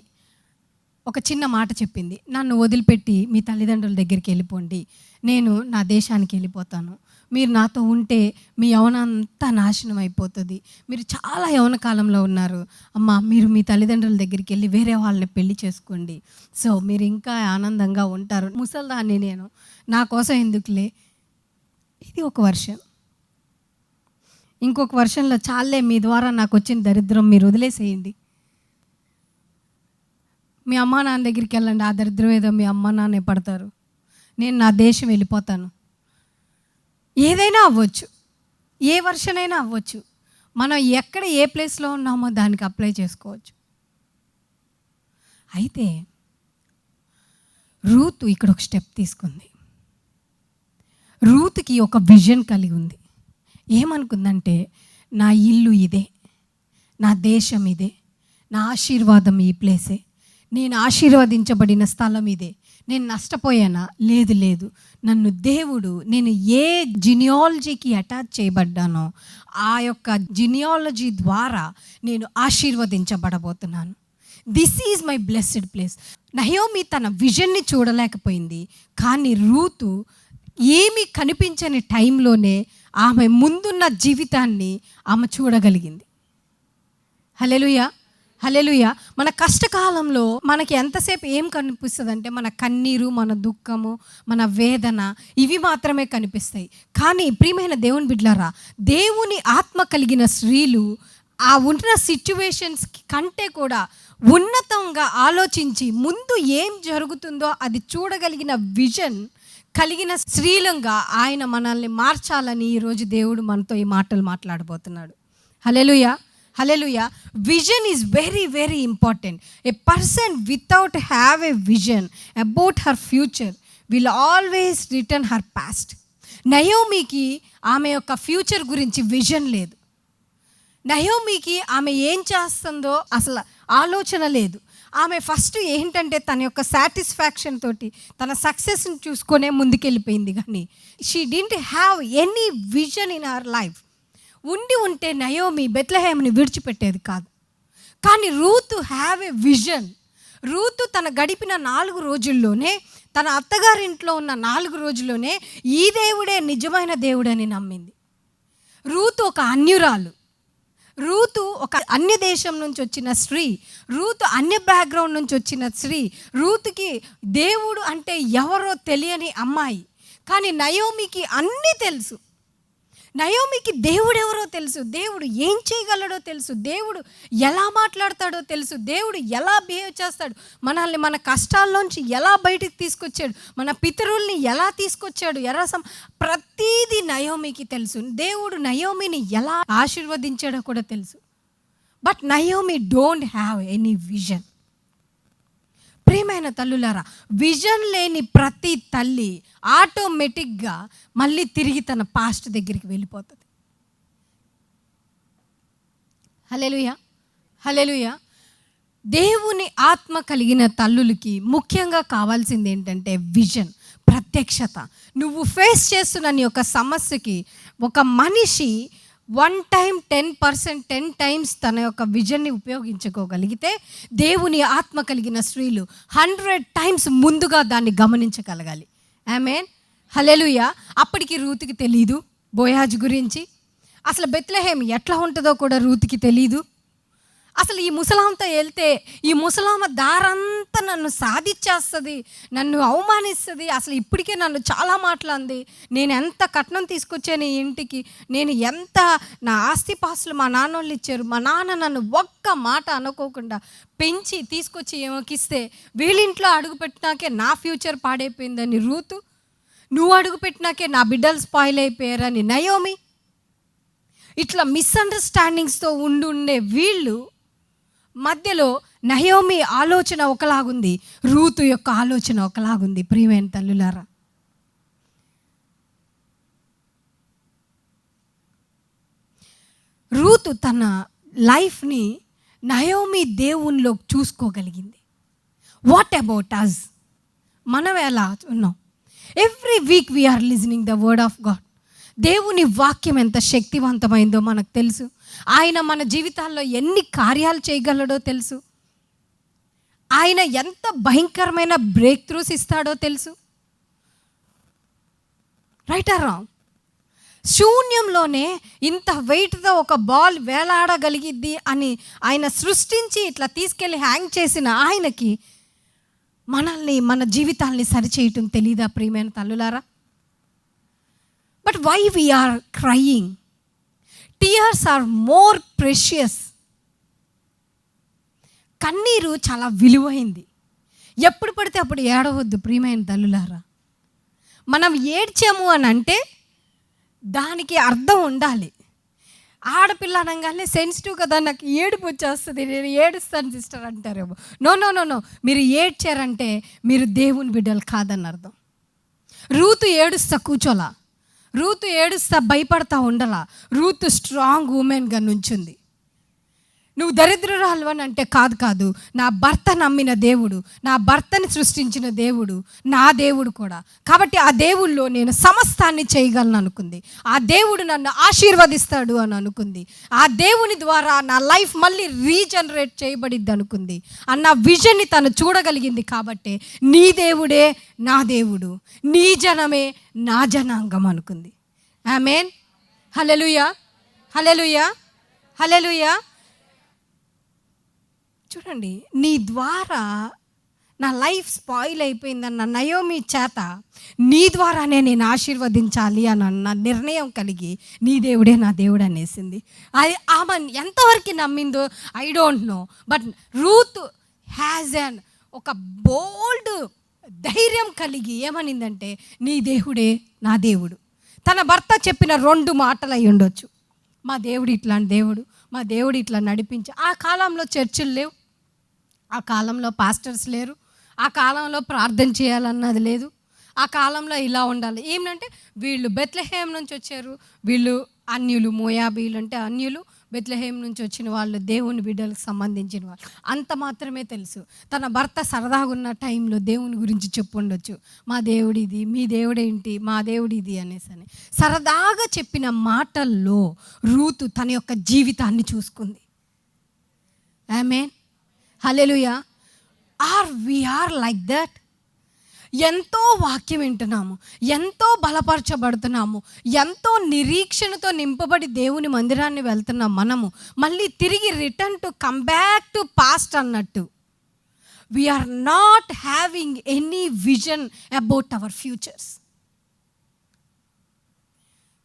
ఒక చిన్న మాట చెప్పింది, నన్ను వదిలిపెట్టి మీ తల్లిదండ్రుల దగ్గరికి వెళ్ళిపోండి, నేను నా దేశానికి వెళ్ళిపోతాను, మీరు నాతో ఉంటే మీ యవ్వనం అంతా నాశనం అయిపోతుంది, మీరు చాలా యవ్వన కాలంలో ఉన్నారు అమ్మ, మీరు మీ తల్లిదండ్రుల దగ్గరికి వెళ్ళి వేరే వాళ్ళని పెళ్లి చేసుకోండి, సో మీరు ఇంకా ఆనందంగా ఉంటారు, ముసల్దాన్ని నేను, నా కోసం ఎందుకులే. ఇది ఒక వర్షన్. ఇంకొక వర్షన్లో చాలే, మీ ద్వారా నాకు వచ్చిన దరిద్రం మీరు వదిలేసేయండి, మీ అమ్మా నాన్న దగ్గరికి వెళ్ళండి, ఆ దరిద్రం ఏదో మీ అమ్మ నాన్నే పడతారు, నేను నా దేశం వెళ్ళిపోతాను. ఏదైనా అవ్వచ్చు, ఏ వర్షన్ అయినా అవ్వచ్చు, మనం ఎక్కడ ఏ ప్లేస్లో ఉన్నామో దానికి అప్లై చేసుకోవచ్చు. అయితే రూతు ఇక్కడ ఒక స్టెప్ తీసుకుంది. రూతుకి ఒక విజన్ కలిగి ఉంది. ఏమనుకుందంటే, నా ఇల్లు ఇదే, నా దేశం ఇదే, నా ఆశీర్వాదం ఈ ప్లేసే, నేను ఆశీర్వదించబడిన స్థలం ఇదే, నేను నష్టపోయానా? లేదు లేదు, నన్ను దేవుడు, నేను ఏ జినియాలజీకి అటాచ్ చేయబడ్డానో ఆ యొక్క జినియాలజీ ద్వారా నేను ఆశీర్వదించబడబోతున్నాను. This is my blessed place. Naomi తన విజన్ని చూడలేకపోయింది, కానీ రూతు ఏమీ కనిపించని టైంలోనే ఆమె ముందున్న జీవితాన్ని ఆమె చూడగలిగింది. హల్లెలూయా, హల్లెలూయా. మన కష్టకాలంలో మనకి ఎంతసేపు ఏం కనిపిస్తుంది అంటే మన కన్నీరు, మన దుఃఖము, మన వేదన, ఇవి మాత్రమే కనిపిస్తాయి. కానీ ప్రియమైన దేవుని బిడ్డలారా, దేవుని ఆత్మ కలిగిన స్త్రీలు ఆ ఉన్న సిచ్యువేషన్స్ కంటే కూడా ఉన్నతంగా ఆలోచించి ముందు ఏం జరుగుతుందో అది చూడగలిగిన విజన్ కలిగిన స్త్రీలంగా ఆయన మనల్ని మార్చాలని ఈరోజు దేవుడు మనతో ఈ మాటలు మాట్లాడబోతున్నాడు. Hallelujah, hallelujah. Vision is very very important. A person without have a vision about her future will always return her past. నయోమికి ఆమె యొక్క ఫ్యూచర్ గురించి విజన్ లేదు. నయోమికి ఆమె ఏం చేస్తుందో అసలు ఆలోచన లేదు. ఆమె ఫస్ట్ ఏంటంటే తన యొక్క సాటిస్ఫాక్షన్ తోటి తన సక్సెస్ని చూసుకొనే ముందుకెళ్ళిపోయింది. కానీ she didn't have any vision in our life. ఉంటే నయోమి బెత్లెహేమ్ని విడిచిపెట్టేది కాదు. కానీ Ruth have a vision. Ruth తన గడిపిన 4 రోజుల్లోనే, తన అత్తగారింట్లో ఉన్న 4 రోజుల్లోనే ఈ దేవుడే నిజమైన దేవుడని నమ్మింది. రూతు ఒక అన్యురాలు. రూతు ఒక అన్య దేశం నుంచి వచ్చిన స్త్రీ. రూతు అన్య బ్యాక్గ్రౌండ్ నుంచి వచ్చిన స్త్రీ. రూతుకి దేవుడు అంటే ఎవరో తెలియని అమ్మాయి. కానీ నయోమికి అన్నీ తెలుసు. నయోమికి దేవుడు ఎవరో తెలుసు, దేవుడు ఏం చేయగలడో తెలుసు, దేవుడు ఎలా మాట్లాడతాడో తెలుసు, దేవుడు ఎలా బిహేవ్ చేస్తాడు, మనల్ని మన కష్టాల్లోంచి ఎలా బయటికి తీసుకొచ్చాడు, మన పితరుల్ని ఎలా తీసుకొచ్చాడు, ప్రతీది నయోమికి తెలుసు. దేవుడు నయోమిని ఎలా ఆశీర్వదించాడో కూడా తెలుసు. But Naomi don't have any vision. ప్రియమైన తల్లులారా, విజన్ లేని ప్రతి తల్లి ఆటోమేటిక్గా మళ్ళీ తిరిగి తన పాస్ట్ దగ్గరికి వెళ్ళిపోతుంది. హల్లెలూయా, హల్లెలూయా. దేవుని ఆత్మ కలిగిన తల్లులకి ముఖ్యంగా కావాల్సింది ఏంటంటే విజన్, ప్రత్యక్షత. నువ్వు ఫేస్ చేస్తున్న నీ యొక్క సమస్యకి ఒక మనిషి 1 టైం 10% 10 టైమ్స్ తన యొక్క విజన్ని ఉపయోగించుకోగలిగితే, దేవుని ఆత్మ కలిగిన స్త్రీలు 100 టైమ్స్ ముందుగా దాన్ని గమనించగలగాలి. ఆమేన్, హల్లెలూయా. అప్పటికి రూతుకి తెలీదు బోయాజు గురించి. అసలు బెత్లెహేమ్ ఎట్లా ఉంటుందో కూడా రూతుకి తెలీదు. అసలు ఈ ముసలాంతో వెళ్తే ఈ ముసలామ దారంతా నన్ను సాధించేస్తుంది, నన్ను అవమానిస్తుంది, అసలు ఇప్పటికే నన్ను చాలా మాట్లాడింది, నేను ఎంత కట్నం తీసుకొచ్చాను ఈ ఇంటికి, నేను ఎంత నా ఆస్తిపాస్తులు మా నాన్నోళ్ళు ఇచ్చారు, మా నాన్న నన్ను ఒక్క మాట అనుకోకుండా పెంచి తీసుకొచ్చి ఏమకిస్తే వీళ్ళింట్లో అడుగుపెట్టినాకే నా ఫ్యూచర్ పాడైపోయిందని రూతు, నువ్వు అడుగుపెట్టినాకే నా బిడ్డలు స్పాయిల్ అయిపోయారని నయోమి. ఇట్లా మిస్అండర్స్టాండింగ్స్తో ఉండే వీళ్ళు మధ్యలో నయోమి ఆలోచన ఒకలాగుంది, రూతు యొక్క ఆలోచన ఒకలాగుంది. ప్రియమైన తల్లులారా, రూతు తన లైఫ్ని నయోమి దేవునిలో చూసుకోగలిగింది. What about us? మనం ఎలా ఉన్నాం? Every week we are listening the word of God. దేవుని వాక్యం ఎంత శక్తివంతమైందో మనకు తెలుసు. ఆయన మన జీవితాల్లో ఎన్ని కార్యాలు చేయగలడో తెలుసు. ఆయన ఎంత భయంకరమైన బ్రేక్ త్రూస్ ఇస్తాడో తెలుసు. Right are wrong? శూన్యంలోనే ఇంత వెయిట్తో ఒక బాల్ వేలాడగలిగిద్ది అని ఆయన సృష్టించి ఇట్లా తీసుకెళ్ళి హ్యాంగ్ చేసిన ఆయనకి మనల్ని, మన జీవితాల్ని సరిచేయటం తెలీదా ప్రియమైన తల్లులారా? But why we are crying? Tears are more precious. కన్నీరు చాలా విలువైంది. ఎప్పుడు పడితే అప్పుడు ఏడవద్దు ప్రియమైన తల్లులారా. మనం ఏడ్చాము అని అంటే దానికి అర్థం ఉండాలి. ఆడపిల్ల అనగానే సెన్సిటివ్ కదా, నాకు ఏడుపు వచ్చేస్తుంది, నేను ఏడుస్తాను సిస్టర్ అంటారేమో. నో నో నో నో, మీరు ఏడ్చారంటే మీరు దేవుని బిడ్డలు కాదని అర్థం. రూతు ఏడుస్తా కూర్చోలా, రూతు ఏడుస్తా భయపడతా ఉండలా. రూతు స్ట్రాంగ్ ఉమెన్గా నుంచుంది. నువ్వు దరిద్రురాలు అని అంటే కాదు, నా భర్త నమ్మిన దేవుడు, నా భర్తని సృష్టించిన దేవుడు నా దేవుడు కూడా. కాబట్టి ఆ దేవుళ్ళో నేను సమస్తాన్ని చేయగలను అనుకుంది. ఆ దేవుడు నన్ను ఆశీర్వదిస్తాడు అని అనుకుంది. ఆ దేవుని ద్వారా నా లైఫ్ మళ్ళీ రీజనరేట్ చేయబడిద్ది అనుకుంది. అన్న విజన్ని తను చూడగలిగింది. కాబట్టి నీ దేవుడే నా దేవుడు, నీ జనమే నా జనాంగం అనుకుంది. ఆమేన్, హల్లెలూయా, హల్లెలూయా, హల్లెలూయా. చూడండి, నీ ద్వారా నా లైఫ్ స్పాయిల్ అయిపోయిందన్న నయోమి చేత నీ ద్వారానే నేను ఆశీర్వదించాలి అన్న నిర్ణయం కలిగి నీ దేవుడే నా దేవుడు అనేసింది. అది ఆమె ఎంతవరకు నమ్మిందో I don't know. But Ruth has an ఒక బోల్డ్ ధైర్యం కలిగి ఏమనిందంటే నీ దేవుడే నా దేవుడు. తన భర్త చెప్పిన 2 మాటలు అయి ఉండొచ్చు. మా దేవుడు ఇట్లాంటి దేవుడు, మా దేవుడు ఇట్లా నడిపించి. ఆ కాలంలో చర్చిలు లేవు, ఆ కాలంలో పాస్టర్స్ లేరు, ఆ కాలంలో ప్రార్థన చేయాలన్నది లేదు, ఆ కాలంలో ఇలా ఉండాలి. ఏమంటే వీళ్ళు బెత్లెహేం నుంచి వచ్చారు, వీళ్ళు అన్యులు, మోయాబీలు అంటే అన్యులు, బెత్లెహేం నుంచి వచ్చిన వాళ్ళు దేవుని బిడ్డలకు సంబంధించిన వాళ్ళు, అంత మాత్రమే తెలుసు. తన భర్త సరదాగా ఉన్న టైంలో దేవుని గురించి చెప్పుండొచ్చు, మా దేవుడిది, మీ దేవుడేంటి, మా దేవుడిది అనేసి సరదాగా చెప్పిన మాటల్లో రూతు తన యొక్క జీవితాన్ని చూసుకుంది. Amen, hallelujah. We are like that. ఎంతో వాక్యం వింటున్నాము, ఎంతో బలపరచబడుతున్నాము, ఎంతో నిరీక్షణతో నింపబడి దేవుని మందిరాన్ని వెళ్తున్నాం. మనము మళ్ళీ తిరిగి return to come back to past అన్నట్టు we are not having any vision about our futures.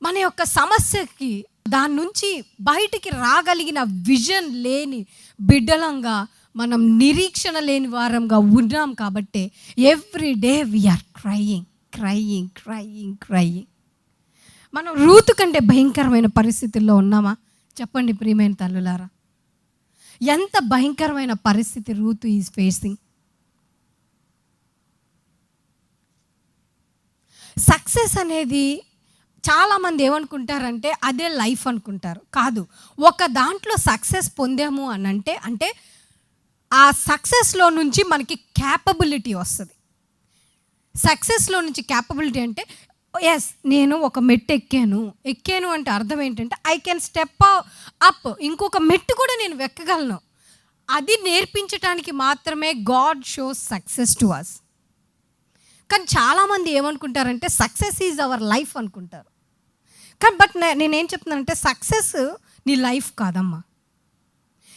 మన యొక్క సమస్యకి దాని నుంచి బయటికి రాగలిగిన విజన్ లేని బిడ్డలంగా, మనం నిరీక్షణ లేని వారంగా ఉన్నాం. కాబట్టి every day we are crying crying crying crying. మనం రూతు కంటే భయంకరమైన పరిస్థితుల్లో ఉన్నామా? చెప్పండి ప్రియమైన తల్లులారా, ఎంత భయంకరమైన పరిస్థితి రూతు ఈజ్ ఫేసింగ్. సక్సెస్ అనేది చాలామంది ఏమనుకుంటారంటే అదే లైఫ్ అనుకుంటారు. కాదు, ఒక దాంట్లో సక్సెస్ పొందాము అని అంటే ఆ సక్సెస్లో నుంచి మనకి క్యాపబిలిటీ వస్తుంది. సక్సెస్లో నుంచి క్యాపబిలిటీ అంటే ఎస్, నేను ఒక మెట్టు ఎక్కాను అంటే అర్థం ఏంటంటే ఐ కెన్ స్టెప్ అప్, ఇంకొక మెట్టు కూడా నేను ఎక్కగలను. అది నేర్పించడానికి మాత్రమే God shows success to us. కానీ చాలామంది ఏమనుకుంటారంటే సక్సెస్ ఈజ్ అవర్ లైఫ్ అనుకుంటారు. కానీ బట్ నేనేం చెప్తున్నానంటే సక్సెస్ నీ లైఫ్ కాదమ్మా.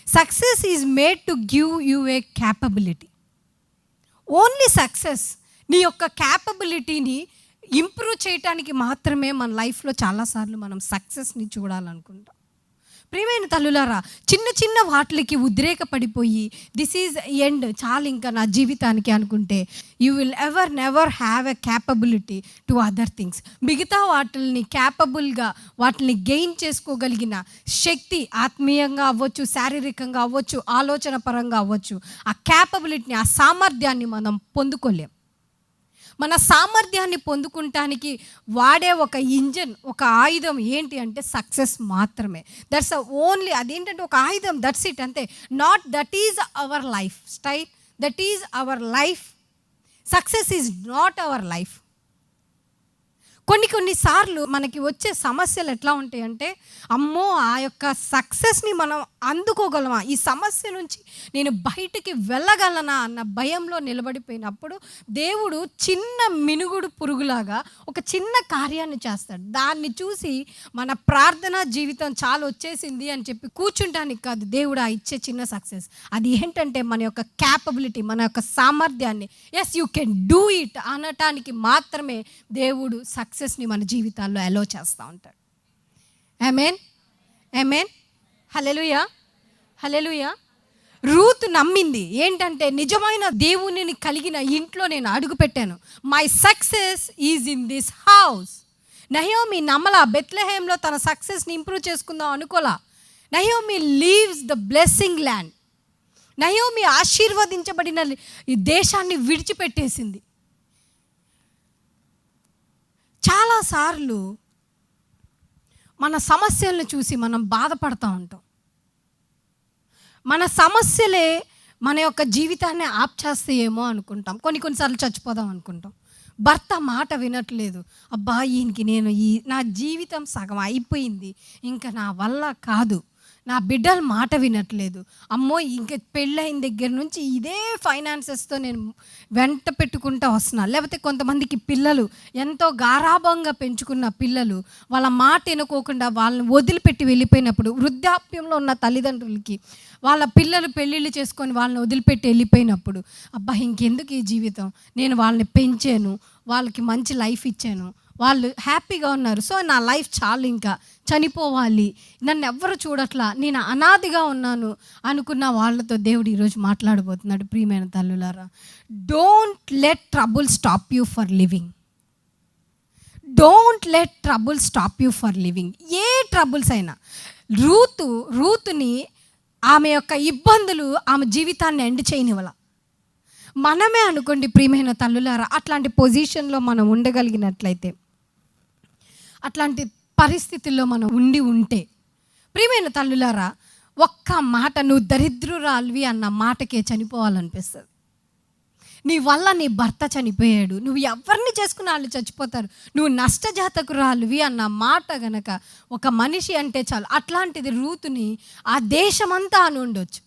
Success is made to give you A capability. Only success నీ యొక్క క్యాపబిలిటీని ఇంప్రూవ్ చేయడానికి మాత్రమే మన లైఫ్లో చాలాసార్లు మనం సక్సెస్ని చూడాలనుకుంటాం. ప్రియమైన తల్లులారా, చిన్న చిన్న వాటికి ఉద్రేకపడిపోయి దిస్ ఈజ్ ఎండ్, చాలు ఇంకా నా జీవితానికి అనుకుంటే you will never have a capability to other things. మిగతా వాటిని క్యాపబుల్గా వాటిని గెయిన్ చేసుకోగలిగిన శక్తి, ఆత్మీయంగా అవ్వచ్చు, శారీరకంగా అవ్వచ్చు, ఆలోచన పరంగా అవ్వచ్చు, ఆ క్యాపబిలిటీని, ఆ సామర్థ్యాన్ని మనం పొందుకోలేం. మన సామర్థ్యాన్ని పొందుకుంటానికి వాడే ఒక ఇంజన్, ఒక ఆయుధం ఏంటి అంటే సక్సెస్ మాత్రమే. దట్స్ ఓన్లీ, అదేంటంటే ఒక ఆయుధం, దట్స్ ఇట్, అంతే. Not that is our life style, that is our life. Success is not our life. కొన్నిసార్లు మనకి వచ్చే సమస్యలు ఎట్లా ఉంటాయంటే, అమ్మో ఆ యొక్క సక్సెస్ని మనం అందుకోగలమా, ఈ సమస్య నుంచి నేను బయటికి వెళ్ళగలనా అన్న భయంలో నిలబడిపోయినప్పుడు దేవుడు చిన్న మినుగుడు పురుగులాగా ఒక చిన్న కార్యాన్ని చేస్తాడు. దాన్ని చూసి మన ప్రార్థనా జీవితం చాలా వచ్చేసింది అని చెప్పి కూర్చుంటానికి కాదు దేవుడు ఆ ఇచ్చే చిన్న సక్సెస్. అది ఏంటంటే మన యొక్క క్యాపబిలిటీ, మన యొక్క సామర్థ్యాన్ని, yes you can do it అనటానికి మాత్రమే దేవుడు సక్సెస్ని మన జీవితాల్లో అలో చేస్తూ ఉంటాడు. ఆమేన్, ఆమేన్, హల్లెలూయా, హల్లెలూయా. రూత్ నమ్మింది ఏంటంటే, నిజమైన దేవునిని కలిగిన ఇంట్లో నేను అడుగు పెట్టాను, my success is in this house. Naomi నమ్మలా, బెత్లెహేంలో తన సక్సెస్ని ఇంప్రూవ్ చేసుకుందాం అనుకోలా. Naomi leaves the blessing land. Naomi ఆశీర్వదించబడిన ఈ దేశాన్ని విడిచిపెట్టేసింది. చాలాసార్లు మన సమస్యలను చూసి మనం బాధపడుతూ ఉంటాం. మన సమస్యలే మన యొక్క జీవితాన్ని ఆప్ చేస్తాయేమో అనుకుంటాం. కొన్నిసార్లు చచ్చిపోదాం అనుకుంటాం. భర్త మాట వినట్లేదు, అబ్బా ఈయనకి నేను నా జీవితం సగం అయిపోయింది, ఇంకా నా వల్ల కాదు, నా బిడ్డలు మాట వినట్లేదు, అమ్మో ఇంక పెళ్ళైన దగ్గర నుంచి ఇదే ఫైనాన్సెస్తో నేను వెంట పెట్టుకుంటూ వస్తున్నాను. లేకపోతే కొంతమందికి పిల్లలు, ఎంతో గారాభంగా పెంచుకున్న పిల్లలు వాళ్ళ మాట వినుకోకుండా వాళ్ళని వదిలిపెట్టి వెళ్ళిపోయినప్పుడు, వృద్ధాప్యంలో ఉన్న తల్లిదండ్రులకి వాళ్ళ పిల్లలు పెళ్ళిళ్ళు చేసుకొని వాళ్ళని వదిలిపెట్టి వెళ్ళిపోయినప్పుడు, అబ్బా ఇంకెందుకు ఈ జీవితం, నేను వాళ్ళని పెంచాను, వాళ్ళకి మంచి లైఫ్ ఇచ్చాను, వాళ్ళు హ్యాపీగా ఉన్నారు, సో నా లైఫ్ చాలు, ఇంకా చనిపోవాలి, నన్ను ఎవ్వరు చూడట్లా, నేను అనాదిగా ఉన్నాను అనుకున్న వాళ్ళతో దేవుడు ఈరోజు మాట్లాడబోతున్నాడు. ప్రియమైన తల్లులారా, don't let trouble stop you for living. Don't let trouble stop you for living. A troubles అయినా, రూతుని ఆమె యొక్క ఇబ్బందులు ఆమె జీవితాన్ని ఎండ్ చేయనివ్వాల. మనమే అనుకోండి ప్రియమైన తల్లులారా, అట్లాంటి పొజిషన్లో మనం ఉండగలిగినట్లయితే, అట్లాంటి పరిస్థితుల్లో మనం ఉంటే, ప్రియమైన తల్లులారా, ఒక్క మాట నువ్వు దరిద్రురాలివి అన్న మాటకే చనిపోవాలనిపిస్తుంది. నీ వల్ల నీ భర్త చనిపోయాడు, నువ్వు ఎవరిని చేసుకున్న వాళ్ళు చచ్చిపోతారు, నువ్వు నష్టజాతకురాలివి అన్న మాట గనక ఒక మనిషి అంటే చాలు. అట్లాంటిది రూతుని ఆ దేశమంతా అని ఉండొచ్చు.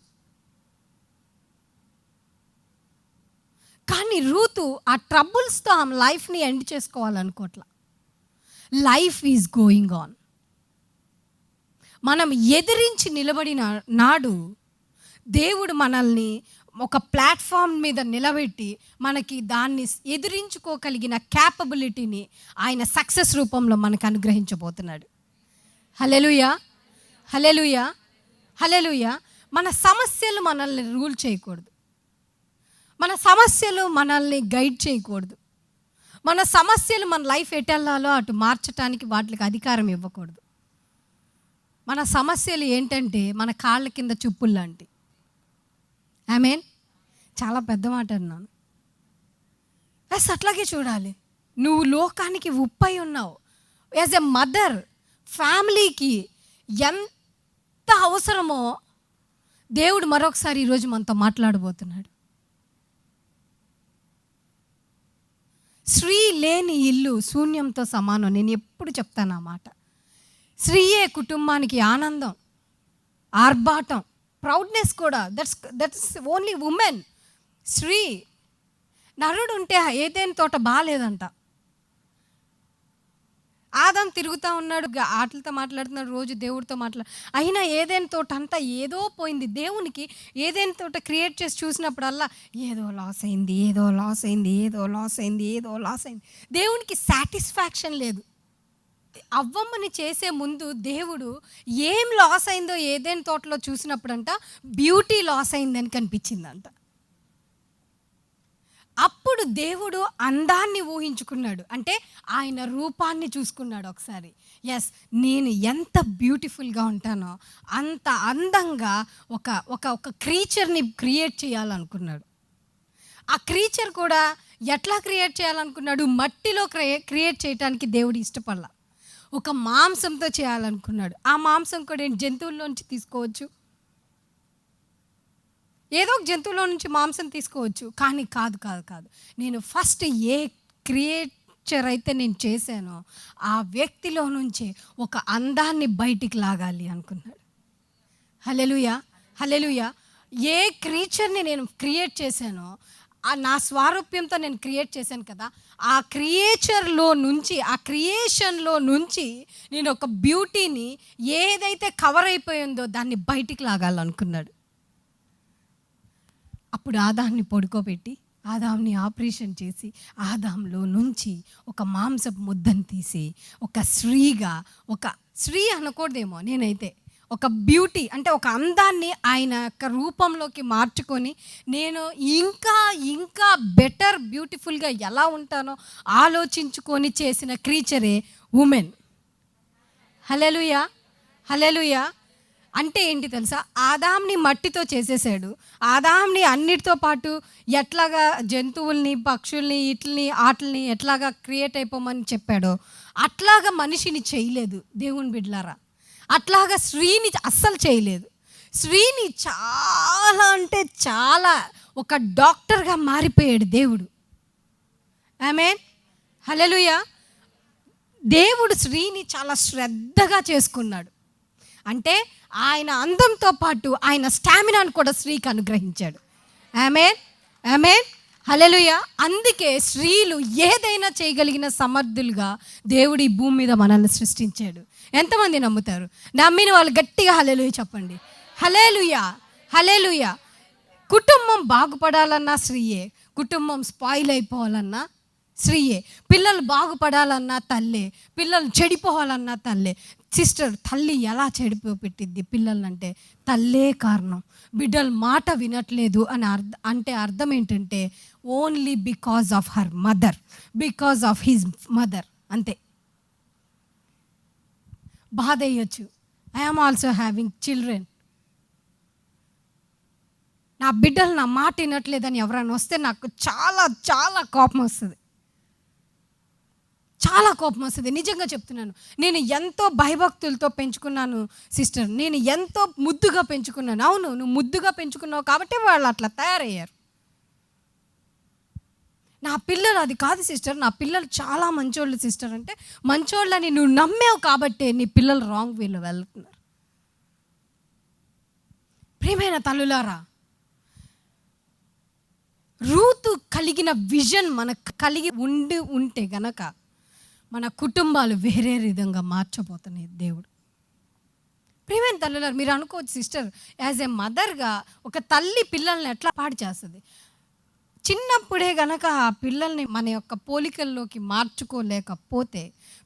కానీ రూతు ఆ ట్రబుల్స్తో ఆమె లైఫ్ని ఎండ్ చేసుకోవాలనుకోవట్లా. Life is going on. మనం ఎదిరించి నిలబడిన నాడు దేవుడు మనల్ని ఒక ప్లాట్ఫామ్ మీద నిలబెట్టి మనకి దాన్ని ఎదిరించుకోగలిగిన క్యాపబిలిటీని ఆయన సక్సెస్ రూపంలో మనకు అనుగ్రహించబోతున్నాడు. హల్లెలూయా, హల్లెలూయా, హల్లెలూయా. మన సమస్యలు మనల్ని రూల్ చేయకూడదు, మన సమస్యలు మనల్ని గైడ్ చేయకూడదు, మన సమస్యలు మన లైఫ్ ఎటెళ్ళాలో అటు మార్చడానికి వాటికి అధికారం ఇవ్వకూడదు. మన సమస్యలు ఏంటంటే మన కాళ్ళ కింద చుప్పులు లాంటి. ఆమేన్. చాలా పెద్ద మాట అన్నాను. అట్లాగే చూడాలి. నువ్వు లోకానికి ఉప్పై ఉన్నావు. యాజ్ ఎ మదర్ ఫ్యామిలీకి ఎంత అవసరమో దేవుడు మరొకసారి ఈరోజు మనతో మాట్లాడబోతున్నాడు. స్త్రీ లేని ఇల్లు శూన్యంతో సమానం. నేను ఎప్పుడు చెప్తాను ఆ మాట. స్త్రీయే కుటుంబానికి ఆనందం, ఆర్భాటం, ప్రౌడ్నెస్ కూడా. That's only women. స్త్రీ. నరుడు ఉంటే ఏదైనా తోట బాగాలేదంట. ఆదాం తిరుగుతూ ఉన్నాడు, ఆటలతో మాట్లాడుతున్నాడు, రోజు దేవుడితో అయినా ఏదైనా తోట అంతా ఏదో పోయింది. దేవునికి ఏదైనా తోట క్రియేట్ చేసి చూసినప్పుడల్లా ఏదో లాస్ అయింది, ఏదో లాస్ అయింది, ఏదో లాస్ అయింది, ఏదో లాస్ అయింది. దేవునికి సాటిస్ఫాక్షన్ లేదు. అవ్వమ్మని చేసే ముందు దేవుడు ఏం లాస్ అయిందో ఏదైనా తోటలో చూసినప్పుడంట బ్యూటీ లాస్ అయిందని కనిపించిందంట. అప్పుడు దేవుడు అందాన్ని ఊహించుకున్నాడు. అంటే ఆయన రూపాన్ని చూసుకున్నాడు ఒకసారి. ఎస్, నేను ఎంత బ్యూటిఫుల్గా ఉంటానో అంత అందంగా ఒక ఒక ఒక క్రీచర్ని క్రియేట్ చేయాలనుకున్నాడు. ఆ క్రీచర్ కూడా ఎట్లా క్రియేట్ చేయాలనుకున్నాడు? మట్టిలో క్రియేట్ చేయడానికి దేవుడు ఇష్టపడలా. ఒక మాంసంతో చేయాలనుకున్నాడు. ఆ మాంసం కూడా జంతువుల్లోంచి తీసుకోవచ్చు, ఏదో ఒక జంతువులో నుంచి మాంసం తీసుకోవచ్చు. కానీ కాదు కాదు కాదు నేను ఫస్ట్ ఏ క్రియేచర్ అయితే నేను చేశానో ఆ వ్యక్తిలో నుంచి ఒక అందాన్ని బయటికి లాగాలి అనుకున్నాడు. హల్లెలూయా, హల్లెలూయా. ఏ క్రీచర్ని నేను క్రియేట్ చేశానో నా స్వారూప్యంతో నేను క్రియేట్ చేశాను కదా, ఆ క్రియేచర్లో నుంచి, ఆ క్రియేషన్లో నుంచి నేను ఒక బ్యూటీని ఏదైతే కవర్ అయిపోయిందో దాన్ని బయటికి లాగాలనుకున్నాడు. అప్పుడు ఆదాంని పడుకోబెట్టి ఆదాంని ఆపరేషన్ చేసి ఆదాంలో నుంచి ఒక మాంసపు ముద్దను తీసి ఒక స్త్రీగా, ఒక స్త్రీ అనకూడదేమో నేనైతే, ఒక బ్యూటీ అంటే ఒక అందాన్ని ఆయన యొక్క రూపంలోకి మార్చుకొని నేను ఇంకా ఇంకా బెటర్ బ్యూటిఫుల్గా ఎలా ఉంటానో ఆలోచించుకొని చేసిన క్రీచరే ఉమెన్. హల్లెలూయా, హల్లెలూయా. అంటే ఏంటి తెలుసా? ఆదాంని మట్టితో చేసేసాడు. ఆదాంని అన్నిటితో పాటు ఎట్లాగా జంతువుల్ని, పక్షుల్ని, ఆటల్ని ఎట్లాగా క్రియేట్ అయిపోమని చెప్పాడో అట్లాగా మనిషిని చేయలేదు దేవుని బిడ్డలారా. అట్లాగా స్త్రీని అస్సలు చేయలేదు. స్త్రీని చాలా అంటే చాలా ఒక డాక్టర్గా మారిపోయాడు దేవుడు. ఆమేన్, హల్లెలూయా. దేవుడు స్త్రీని చాలా శ్రద్ధగా చేసుకున్నాడు. అంటే ఆయన అందంతో పాటు ఆయన స్టామినాను కూడా స్త్రీకి అనుగ్రహించాడు. ఆమేన్, ఆమేన్, హల్లెలూయా. అందుకే స్త్రీలు ఏదైనా చేయగలిగిన సమర్థులుగా దేవుడు ఈ భూమి మీద మనల్ని సృష్టించాడు. ఎంతమంది నమ్ముతారు? నమ్మిన వాళ్ళు గట్టిగా హల్లెలూయా చెప్పండి. హల్లెలూయా, హల్లెలూయా. కుటుంబం బాగుపడాలన్నా స్త్రీయే, కుటుంబం స్పాయిల్ అయిపోవాలన్నా స్త్రీయే, పిల్లలు బాగుపడాలన్నా తల్లే, పిల్లలు చెడిపోవాలన్నా తల్లే. సిస్టర్, తల్లి ఎలా చెడిపోపెట్టిద్ది పిల్లలంటే తల్లే కారణం. బిడ్డలు మాట వినట్లేదు అని అంటే అర్థం ఏంటంటే only because of her mother, because of his mother, అంతే. బాధ అయ్యొచ్చు. I am also having children. నా బిడ్డలు నా మాట వినట్లేదని ఎవరైనా వస్తే నాకు చాలా చాలా కోపం వస్తుంది, చాలా కోపం వస్తుంది. నిజంగా చెప్తున్నాను. నేను ఎంతో భయభక్తులతో పెంచుకున్నాను సిస్టర్, నేను ఎంతో ముద్దుగా పెంచుకున్నాను. అవును, నువ్వు ముద్దుగా పెంచుకున్నావు కాబట్టి వాళ్ళు అట్లా తయారయ్యారు. నా పిల్లలు అది కాదు సిస్టర్, నా పిల్లలు చాలా మంచోళ్ళు సిస్టర్ అంటే, మంచోళ్ళని నువ్వు నమ్మావు కాబట్టే నీ పిల్లలు రాంగ్ వేలో వెళ్తున్నారు. ప్రియమైన తల్లులారా, రూతు కలిగిన విజన్ మనకు కలిగి ఉంటే గనక మన కుటుంబాలు వేరే విధంగా మార్చబోతున్నాయి దేవుడు. ప్రియమైన తల్లులారు, మీరు అనుకోవచ్చు సిస్టర్, యాజ్ ఏ మదర్గా ఒక తల్లి పిల్లల్ని ఎట్లా పాడు చేస్తుంది? చిన్నప్పుడే గనక ఆ పిల్లల్ని మన యొక్క పోలికల్లోకి మార్చుకోలేకపోతే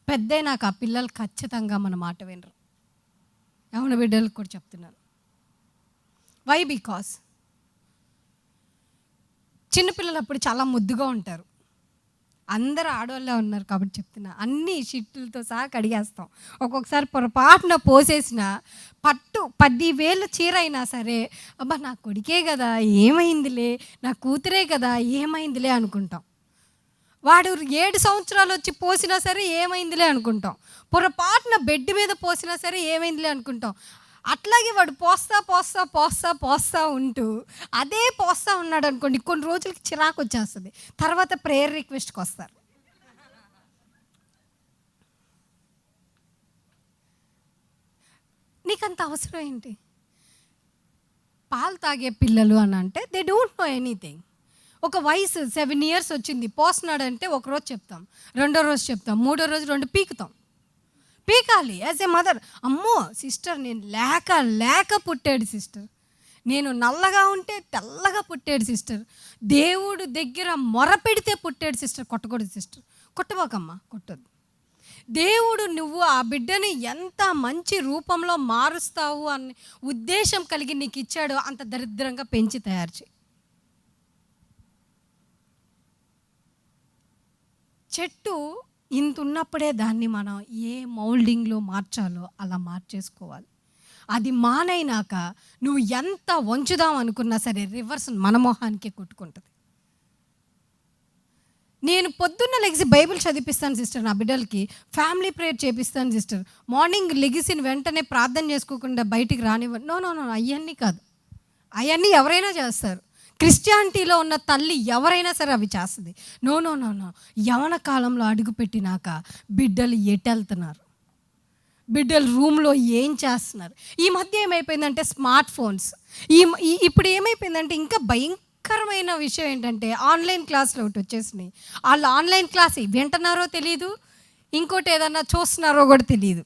పెద్దయినాక ఆ పిల్లలు ఖచ్చితంగా మన మాట వినరు. యవ్వన బిడ్డలకు కూడా చెప్తున్నాను. వై? బికాస్ చిన్నపిల్లలు అప్పుడు చాలా ముద్దుగా ఉంటారు. అందరూ ఆడవాళ్ళే ఉన్నారు కాబట్టి చెప్తున్నా, అన్ని షిట్టులతో సహా కడిగేస్తాం. ఒక్కొక్కసారి పొరపాటున పోసేసిన పట్టు 10,000 చీర అయినా సరే, అబ్బా నా కొడుకే కదా ఏమైందిలే, నా కూతురే కదా ఏమైందిలే అనుకుంటాం. వాడు 7 సంవత్సరాలు వచ్చి పోసినా సరే ఏమైందిలే అనుకుంటాం. పొరపాటున బెడ్ మీద పోసినా సరే ఏమైందిలే అనుకుంటాం. అట్లాగే వాడు పోస్తా ఉంటూ అదే పోస్తా ఉన్నాడు అనుకోండి, కొన్ని రోజులకి చిరాకు వచ్చేస్తుంది. తర్వాత ప్రేయర్ రిక్వెస్ట్కి వస్తారు. నీకంత అవసరం ఏంటి? పాలు తాగే పిల్లలు అని అంటే దే డోంట్ నో ఎనీథింగ్. ఒక వయసు 7 years వచ్చింది, పోస్తున్నాడంటే ఒకరోజు చెప్తాం, రెండో రోజు చెప్తాం, మూడో రోజు 2 పీకాలి యాజ్ ఏ మదర్. అమ్మో సిస్టర్, నేను లేక పుట్టాడు సిస్టర్, నేను నల్లగా ఉంటే తెల్లగా పుట్టాడు సిస్టర్, దేవుడు దగ్గర మొర పెడితే పుట్టాడు సిస్టర్. కొట్టకూడదు సిస్టర్, కొట్టబోకమ్మా, కొట్టద్దు. దేవుడు నువ్వు ఆ బిడ్డని ఎంత మంచి రూపంలో మారుస్తావు అనే ఉద్దేశం కలిగి నీకు ఇచ్చాడో అంత దరిద్రంగా పెంచి తయారు చేయి. చెట్టు ఇంత ఉన్నప్పుడే దాన్ని మనం ఏ మౌల్డింగ్లో మార్చాలో అలా మార్చేసుకోవాలి. అది మానైనాక నువ్వు ఎంత వంచుదాం అనుకున్నా సరే రివర్స్ మన మొహానికే కొట్టుకుంటుంది. నేను పొద్దున్న లెగిసి బైబిల్ చదివిస్తాను సిస్టర్, నా బిడ్డలకి ఫ్యామిలీ ప్రేయర్ చేపిస్తాను సిస్టర్. మార్నింగ్ లెగిసిన వెంటనే ప్రార్థన చేసుకోకుండా బయటికి రానివ్వండి. నో, అవన్నీ కాదు. అవన్నీ ఎవరైనా చేస్తారు. క్రిస్టియానిటీలో ఉన్న తల్లి ఎవరైనా సరే అవి చేస్తుంది. నో, యవన కాలంలో అడుగుపెట్టినాక బిడ్డలు ఎటెళ్తున్నారు, బిడ్డలు రూమ్లో ఏం చేస్తున్నారు. ఈ మధ్య ఏమైపోయిందంటే స్మార్ట్ ఫోన్స్. ఇప్పుడు ఏమైపోయిందంటే ఇంకా భయంకరమైన విషయం ఏంటంటే ఆన్లైన్ క్లాసులు ఒకటి వచ్చేసినాయి. వాళ్ళు ఆన్లైన్ క్లాస్ వింటున్నారో తెలియదు, ఇంకోటి ఏదన్నా చూస్తున్నారో కూడా తెలియదు.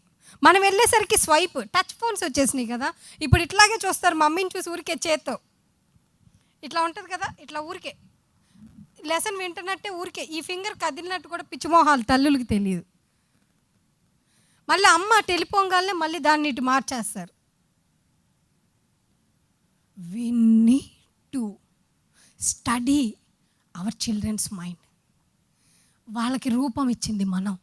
మనం వెళ్ళేసరికి స్వైప్ టచ్ ఫోన్స్ వచ్చేసినాయి కదా. ఇప్పుడు ఇట్లాగే చూస్తారు, మమ్మీని చూసి ఊరికే చేత్తో ఇట్లా ఉంటుంది కదా, ఇట్లా ఊరికే లెసన్ వింటున్నట్టే ఊరికే ఈ ఫింగర్ కదిలినట్టు కూడా పిచ్చిమోహాలు తల్లులకి తెలియదు. మళ్ళీ అమ్మ టెలిపోగానే మళ్ళీ దాన్ని ఇటు మార్చేస్తారు. We need to study our children's mind. వాళ్ళకి రూపం ఇచ్చింది మనం,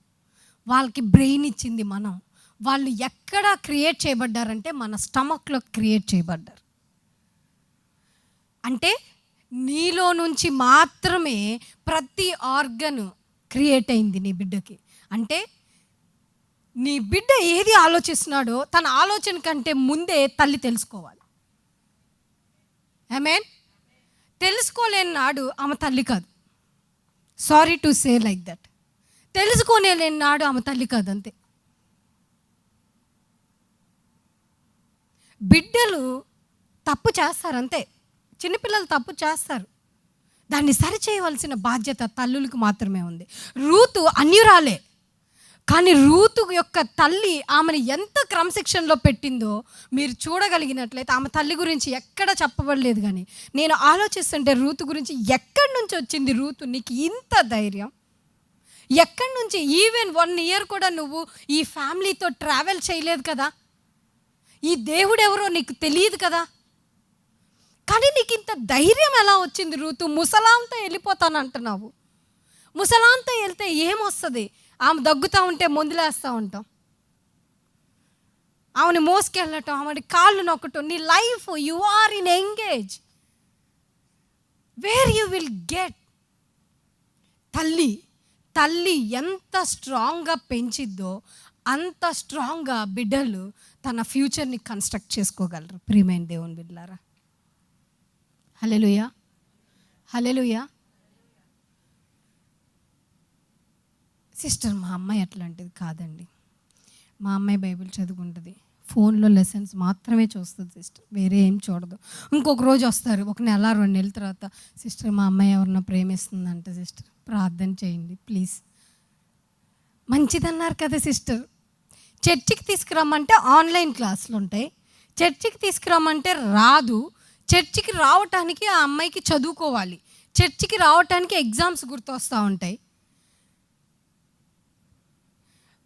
వాళ్ళకి బ్రెయిన్ ఇచ్చింది మనం. వాళ్ళు ఎక్కడ క్రియేట్ చేయబడ్డారంటే మన స్టమక్లో క్రియేట్ చేయబడ్డారు. అంటే నీలో నుంచి మాత్రమే ప్రతి ఆర్గన్ క్రియేట్ అయింది నీ బిడ్డకి. అంటే నీ బిడ్డ ఏది ఆలోచిస్తున్నాడో తన ఆలోచన కంటే ముందే తల్లి తెలుసుకోవాలి. ఆమేన్. తెలుసుకోలేని నాడు ఆమె తల్లి కాదు. Sorry to say like that. తెలుసుకోలేని నాడు ఆమె తల్లి కాదు, అంతే. బిడ్డలు తప్పు చేస్తారు, అంతే. చిన్నపిల్లలు తప్పు చేస్తారు, దాన్ని సరిచేయవలసిన బాధ్యత తల్లులకు మాత్రమే ఉంది. రూతు అన్యురాలే, కానీ రూతు యొక్క తల్లి ఆమెను ఎంత క్రమశిక్షణలో పెట్టిందో మీరు చూడగలిగినట్లయితే ఆమె తల్లి గురించి ఎక్కడ చెప్పబడలేదు. కానీ నేను ఆలోచిస్తుంటే రూతు గురించి ఎక్కడి నుంచి వచ్చింది? రూతు, నీకు ఇంత ధైర్యం ఎక్కడి నుంచి? ఈవెన్ 1 year కూడా నువ్వు ఈ ఫ్యామిలీతో ట్రావెల్ చేయలేదు కదా, ఈ దేవుడు ఎవరో నీకు తెలియదు కదా, కానీ నీకు ఇంత ధైర్యం ఎలా వచ్చింది రూతు? ముసలాంతో వెళ్ళిపోతాను అంటున్నావు. ముసలాంతో వెళ్తే ఏమొస్తుంది? ఆమె దగ్గుతూ ఉంటే మందులేస్తూ ఉంటాం, ఆమెని మోసుకెళ్ళటం, ఆమెని కాళ్ళు నొక్కటం. నీ life, you are in engage. Where you will get. తల్లి ఎంత స్ట్రాంగ్గా పెంచిద్దో అంత స్ట్రాంగ్గా బిడ్డలు తన ఫ్యూచర్ని కన్స్ట్రక్ట్ చేసుకోగలరు. ప్రియమైన దేవుని బిడ్డలారా, హల్లెలూయా, హల్లెలూయా. సిస్టర్, మా అమ్మాయి అట్లాంటిది కాదండి. మా అమ్మాయి బైబిల్ చదువుకుంటుంది, ఫోన్లో లెసన్స్ మాత్రమే చూస్తుంది సిస్టర్, వేరే ఏం చూడదు. ఇంకొక రోజు వస్తారు, 1 నెల 2 నెలల తర్వాత, సిస్టర్ మా అమ్మాయి ఎవరన్నా ప్రేమిస్తుందంట సిస్టర్, ప్రార్థన చేయండి ప్లీజ్. మంచిదన్నారు కదా సిస్టర్. చర్చికి తీసుకురమ్మంటే ఆన్లైన్ క్లాసులు ఉంటాయి, చర్చికి తీసుకురమ్మంటే రాదు. చర్చికి రావటానికి ఆ అమ్మాయికి చదువుకోవాలి, చర్చికి రావటానికి ఎగ్జామ్స్ గుర్తొస్తూ ఉంటాయి.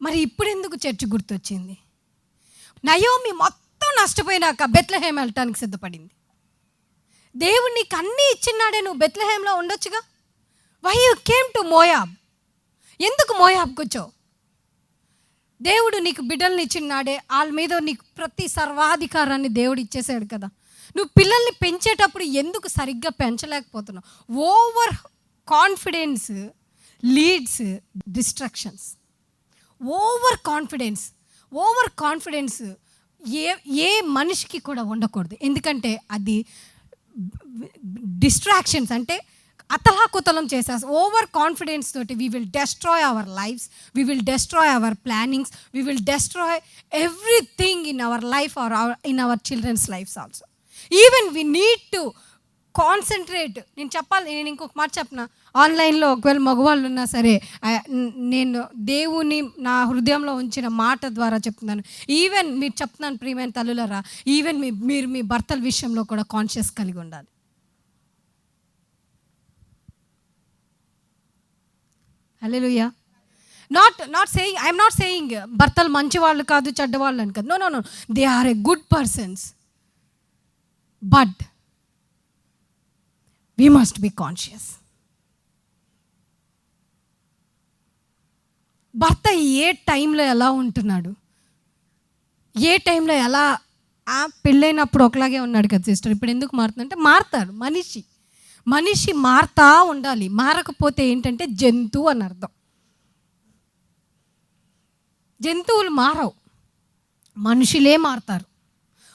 మరి ఇప్పుడు ఎందుకు చర్చి గుర్తొచ్చింది? నయోమి మొత్తం నష్టపోయినాక బెత్లెహేమ్ వెళ్ళటానికి సిద్ధపడింది. దేవుడు నీకు అన్నీ ఇచ్చినాడే, నువ్వు బెత్లెహేమ్లో ఉండొచ్చుగా. Why you came to Moab? ఎందుకు మోయాబ్కి వచ్చావు? దేవుడు నీకు బిడ్డల్ని ఇచ్చినాడే, వాళ్ళ మీద నీకు ప్రతి సర్వాధికారాన్ని దేవుడు ఇచ్చేసాడు కదా. నువ్వు పిల్లల్ని పెంచేటప్పుడు ఎందుకు సరిగ్గా పెంచలేకపోతున్నావు? Over confidence leads distractions. Over confidence ఏ మనిషికి కూడా ఉండకూడదు. ఎందుకంటే అది డిస్ట్రాక్షన్స్, అంటే అతలాకుతలం చేసేసి ఓవర్ కాన్ఫిడెన్స్ తోటి we will destroy our lifes, we will destroy our plannings, we will destroy everything in our life or in our children's lifes also. Even we need to concentrate. నేను ఇంకొక మాట చెప్పిన, ఆన్లైన్లో ఒకవేళ మగవాళ్ళు ఉన్నా సరే, నేను దేవుని నా హృదయంలో ఉంచిన మాట ద్వారా చెప్తున్నాను. ఈవెన్ మీరు చెప్తున్నాను ప్రియమైన తల్లులరా, ఈవెన్ మీరు మీ భర్తల విషయంలో కూడా కాన్షియస్ కలిగి ఉండాలి. హల్లెలూయా. ఐఎమ్ నాట్ సేయింగ్ భర్తలు మంచి వాళ్ళు కాదు, చెడ్డవాళ్ళు అని కాదు. No, they are a good persons, but we must be conscious. భర్త ఏ టైంలో ఎలా ఉంటున్నాడు, ఏ టైంలో ఎలా, పెళ్ళైనప్పుడు ఒకలాగే ఉన్నాడు కదా సిస్టర్, ఇప్పుడు ఎందుకు మారుతుందంటే మారుతాడు. మనిషి మారుతా ఉండాలి. మారకపోతే ఏంటంటే జంతువు అని అర్థం. జంతువులు మారవు, మనుషులే మారుతారు.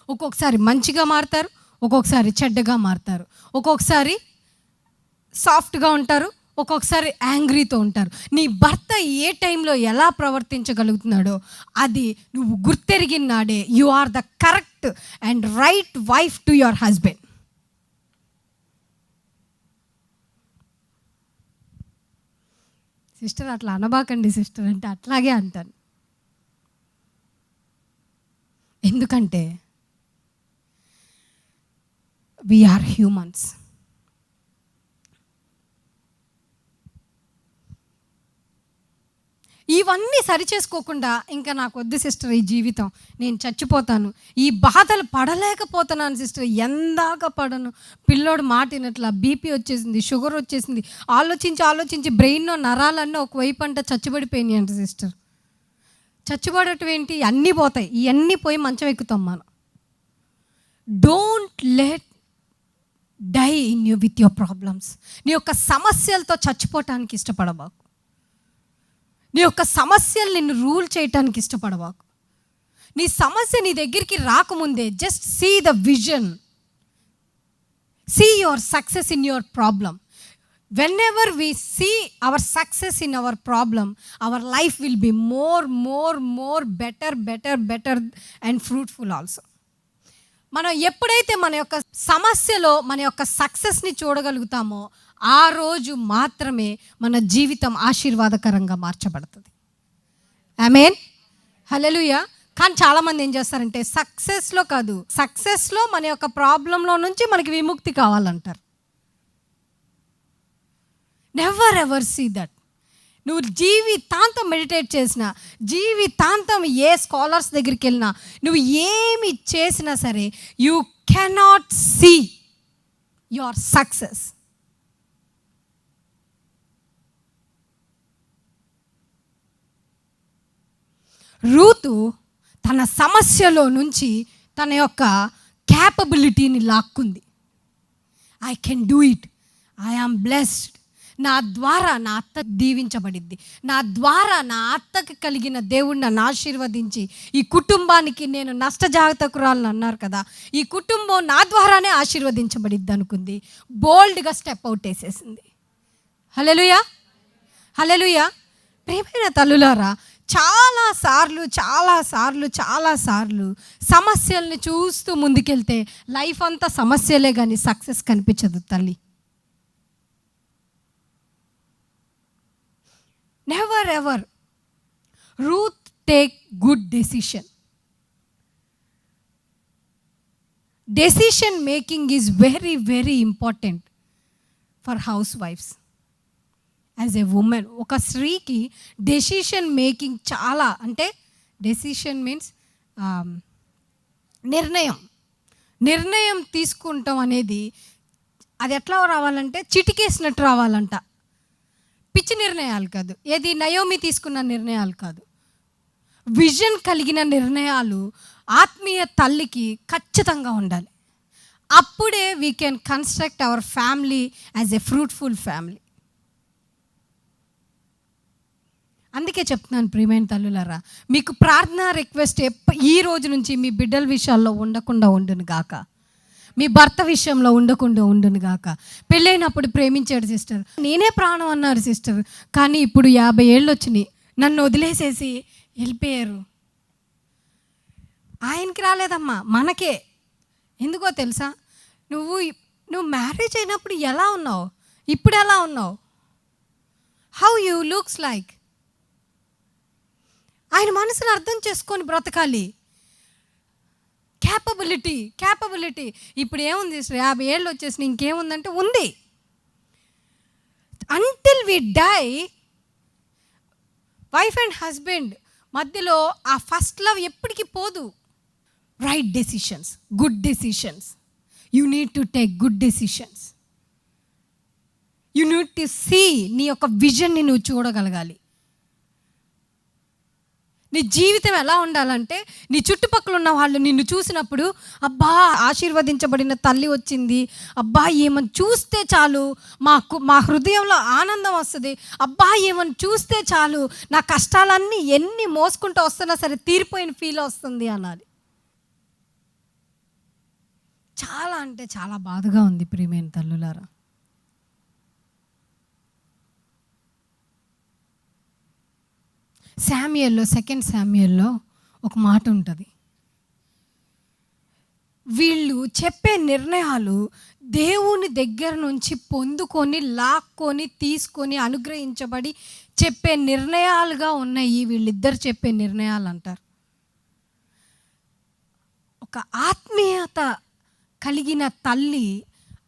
ఒక్కొక్కసారి మంచిగా మారుతారు, ఒక్కొక్కసారి చెడ్డగా మారుతారు, ఒక్కొక్కసారి సాఫ్ట్గా ఉంటారు, ఒక్కొక్కసారి యాంగ్రీతో ఉంటారు. నీ భర్త ఏ టైంలో ఎలా ప్రవర్తించగలుగుతున్నాడో అది నువ్వు గుర్తెరిగినాడే you are the correct and right wife to your husband. Sister అట్లా అనబాకండి సిస్టర్ అంటే అట్లాగే అంటాను. ఎందుకంటే we are humans. ఇవన్నీ సరిచేసుకోకుండా ఇంకా నాకు వద్దు సిస్టర్ ఈ జీవితం, నేను చచ్చిపోతాను, ఈ బాధలు పడలేకపోతున్నాను సిస్టర్, ఎందాక పడను, పిల్లోడు మాట వినట్లా, బీపీ వచ్చేసింది, షుగర్ వచ్చేసింది, ఆలోచించి బ్రెయిన్లో నరాలన్నీ ఒకవైపు అంట చచ్చిపడిపోయినాయి అంట సిస్టర్. చచ్చిపడటం ఏంటి? అన్నీ పోతాయి, ఇవన్నీ పోయి మంచం ఎక్కుతాం మనం. Don't let die in you with your problems. నీ యొక్క సమస్యలతో చచ్చిపోవటానికి ఇష్టపడబాకు, నీ యొక్క సమస్యలు నిన్ను రూల్ చేయటానికి ఇష్టపడబాకు. నీ సమస్య నీ దగ్గరికి రాకముందే just see the vision, see your success in your problem. whenever we see our success in our problem, our life will be more better and fruitful also. మనం ఎప్పుడైతే మన యొక్క సమస్యలో మన యొక్క సక్సెస్ని చూడగలుగుతామో ఆ రోజు మాత్రమే మన జీవితం ఆశీర్వాదకరంగా మార్చబడుతుంది. ఆమేన్, హల్లెలూయా. కానీ చాలామంది ఏం చేస్తారంటే సక్సెస్లో మన యొక్క ప్రాబ్లంలో నుంచి మనకి విముక్తి కావాలంటారు. Never ever see that. నువ్వు జీవితాంతం మెడిటేట్ చేసినా, జీవితాంతం ఏ స్కాలర్స్ దగ్గరికి వెళ్ళినా, నువ్వు ఏమి చేసినా సరే you cannot see your success. రూతు తన సమస్యలో నుంచి తన యొక్క క్యాపబిలిటీని లాక్కుంది. I can do it, I am blessed. నా ద్వారా నా అత్త దీవించబడిద్ది. నా ద్వారా నా అత్తకి కలిగిన దేవుడు నన్ను ఆశీర్వదించి ఈ కుటుంబానికి నేను నష్టజాతకురాలను అన్నారు కదా, ఈ కుటుంబం నా ద్వారానే ఆశీర్వదించబడిద్ది అనుకుంది. బోల్డ్గా స్టెప్ అవుట్ వేసేసింది. హల్లెలూయా, హల్లెలూయా. ప్రియమైన తల్లులారా, చాలాసార్లు సమస్యల్ని చూస్తూ ముందుకెళ్తే లైఫ్ అంతా సమస్యలే కానీ సక్సెస్ కనిపించదు తల్లి. Never ever Ruth take good decision. Decision making is very very important for house wives. As a woman, ఒక స్త్రీకి డెసిషన్ మేకింగ్ చాలా, అంటే డెసిషన్ మీన్స్ నిర్ణయం తీసుకుంటాం అనేది అది ఎట్లా రావాలంటే చిటికేసినట్టు రావాలంట. పిచ్చి నిర్ణయాలు కాదు, ఏది నయోమి తీసుకున్న నిర్ణయాలు కాదు, విజన్ కలిగిన నిర్ణయాలు ఆత్మీయ తల్లికి ఖచ్చితంగా ఉండాలి. అప్పుడే we can construct our family as a fruitful family. అందుకే చెప్తున్నాను ప్రియమైన తల్లులారా, మీకు ప్రార్థన రిక్వెస్ట్ ఈ రోజు నుంచి మీ బిడ్డల విషయాల్లో ఉండకుండా ఉండును గాక, మీ భర్త విషయంలో ఉండకుండా ఉండును గాక. పెళ్ళైనప్పుడు ప్రేమించాడు సిస్టర్, నేనే ప్రాణం అన్నారు సిస్టర్, కానీ ఇప్పుడు 50 ఏళ్ళు వచ్చినాయి, నన్ను వదిలేసేసి వెళ్ళిపోయారు. ఆయనకి రాలేదమ్మా, మనకే. ఎందుకో తెలుసా, నువ్వు మ్యారేజ్ అయినప్పుడు ఎలా ఉన్నావు, ఇప్పుడు ఎలా ఉన్నావు, హౌ యూ లుక్స్ లైక్. ఆయన మనసును అర్థం చేసుకొని బ్రతకాలి. క్యాపబిలిటీ ఇప్పుడు ఏముంది, 50 ఏళ్ళు వచ్చేసి ఇంకేముందంటే ఉంది. Until we die, wife and husband మధ్యలో ఆ ఫస్ట్ లవ్ ఎప్పటికీ పోదు. Right decisions, good decisions, you need to take good decisions. You need to see, నీ యొక్క విజన్ని నువ్వు చూడగలగాలి. నీ జీవితం ఎలా ఉండాలంటే, నీ చుట్టుపక్కల ఉన్న వాళ్ళు నిన్ను చూసినప్పుడు, అబ్బా ఆశీర్వదించబడిన తల్లి వచ్చింది, అబ్బా ఏమని చూస్తే చాలు మా హృదయంలో ఆనందం వస్తుంది, అబ్బా ఏమని చూస్తే చాలు నా కష్టాలన్నీ ఎన్ని మోసుకుంటూ వస్తున్నా సరే తీరిపోయిన ఫీల్ వస్తుంది అనాలి. చాలా అంటే చాలా బాధగా ఉంది ప్రియమైన తల్లులారా. సెకండ్ శామ్యూయల్లో ఒక మాట ఉంటుంది, వీళ్ళు చెప్పే నిర్ణయాలు దేవుని దగ్గర నుంచి పొందుకొని లాక్కొని తీసుకొని అనుగ్రహించబడి చెప్పే నిర్ణయాలుగా ఉన్నాయి. వీళ్ళిద్దరు చెప్పే నిర్ణయాలు అంటారు. ఒక ఆత్మీయత కలిగిన తల్లి